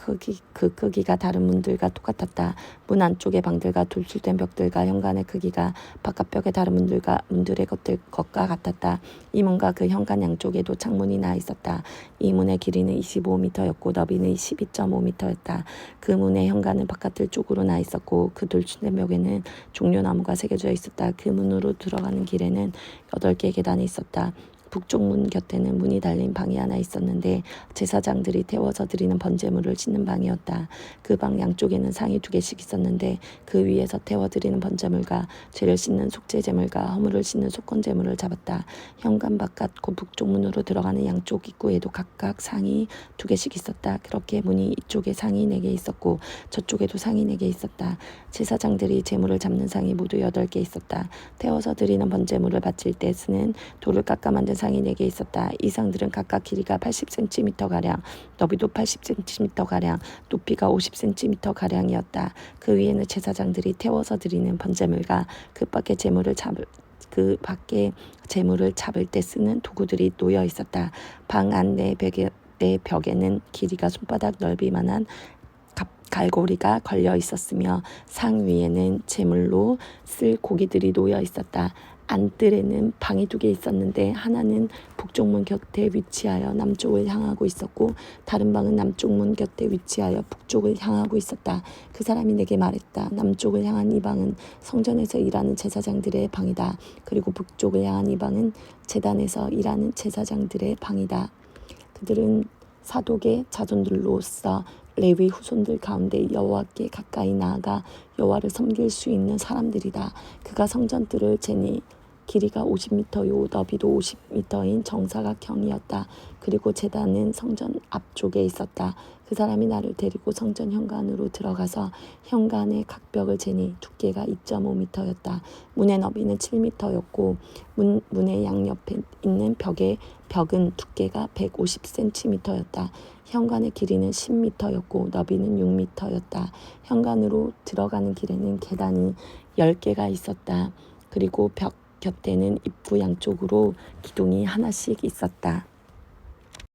크기가 다른 문들과 똑같았다. 문 안쪽의 방들과 돌출된 벽들과 현관의 크기가 바깥 벽의 다른 문들의 것과 같았다. 이 문과 그 현관 양쪽에도 창문이 나 있었다. 이 문의 길이는 25m였고 너비는 12.5m였다. 그 문의 현관은 바깥들 쪽으로 나 있었고 그 돌출된 벽에는 종려나무가 새겨져 있었다. 그 문으로 들어가는 길에는 8개 계단이 있었다. 북쪽 문 곁에는 문이 달린 방이 하나 있었는데 제사장들이 태워서 드리는 번제물을 씻는 방이었다. 그 방 양쪽에는 상이 2개씩 있었는데 그 위에서 태워 드리는 번제물과 죄를 씻는 속죄제물과 허물을 씻는 속건제물을 잡았다. 현관 바깥 곧 북쪽 문으로 들어가는 양쪽 입구에도 각각 상이 2개씩 있었다. 그렇게 문이 이쪽에 상이 4개 있었고 저쪽에도 상이 4개 있었다. 제사장들이 제물을 잡는 상이 모두 8개 있었다. 태워서 드리는 번제물을 바칠 때 쓰는 돌을 깎아 만든 상이 4개 있었다. 이 상들은 각각 길이가 80cm가량, 너비도 80cm가량, 높이가 50cm가량이었다. 그 위에는 제사장들이 태워서 드리는 번제물과 그 밖에 제물을 잡을 때 쓰는 도구들이 놓여 있었다. 방 안 내 벽에는 길이가 손바닥 넓이만한 갈고리가 걸려 있었으며 상 위에는 제물로 쓸 고기들이 놓여 있었다. 안뜰에는 방이 2개 있었는데 하나는 북쪽 문 곁에 위치하여 남쪽을 향하고 있었고 다른 방은 남쪽 문 곁에 위치하여 북쪽을 향하고 있었다. 그 사람이 내게 말했다. 남쪽을 향한 이 방은 성전에서 일하는 제사장들의 방이다. 그리고 북쪽을 향한 이 방은 제단에서 일하는 제사장들의 방이다. 그들은 사독의 자손들로서 레위 후손들 가운데 여호와께 가까이 나아가 여호와를 섬길 수 있는 사람들이다. 그가 성전뜰을 재니 길이가 50m요 너비도 50m인 정사각형이었다. 그리고 제단은 성전 앞쪽에 있었다. 그 사람이 나를 데리고 성전 현관으로 들어가서 현관의 각 벽을 재니 두께가 2.5m였다. 문의 너비는 7m였고 문의 양옆에 있는 벽은 두께가 150cm였다. 현관의 길이는 10m였고 너비는 6m였다. 현관으로 들어가는 길에는 계단이 10개가 있었다. 그리고 벽 곁에는 입구 양쪽으로 기둥이 하나씩 있었다.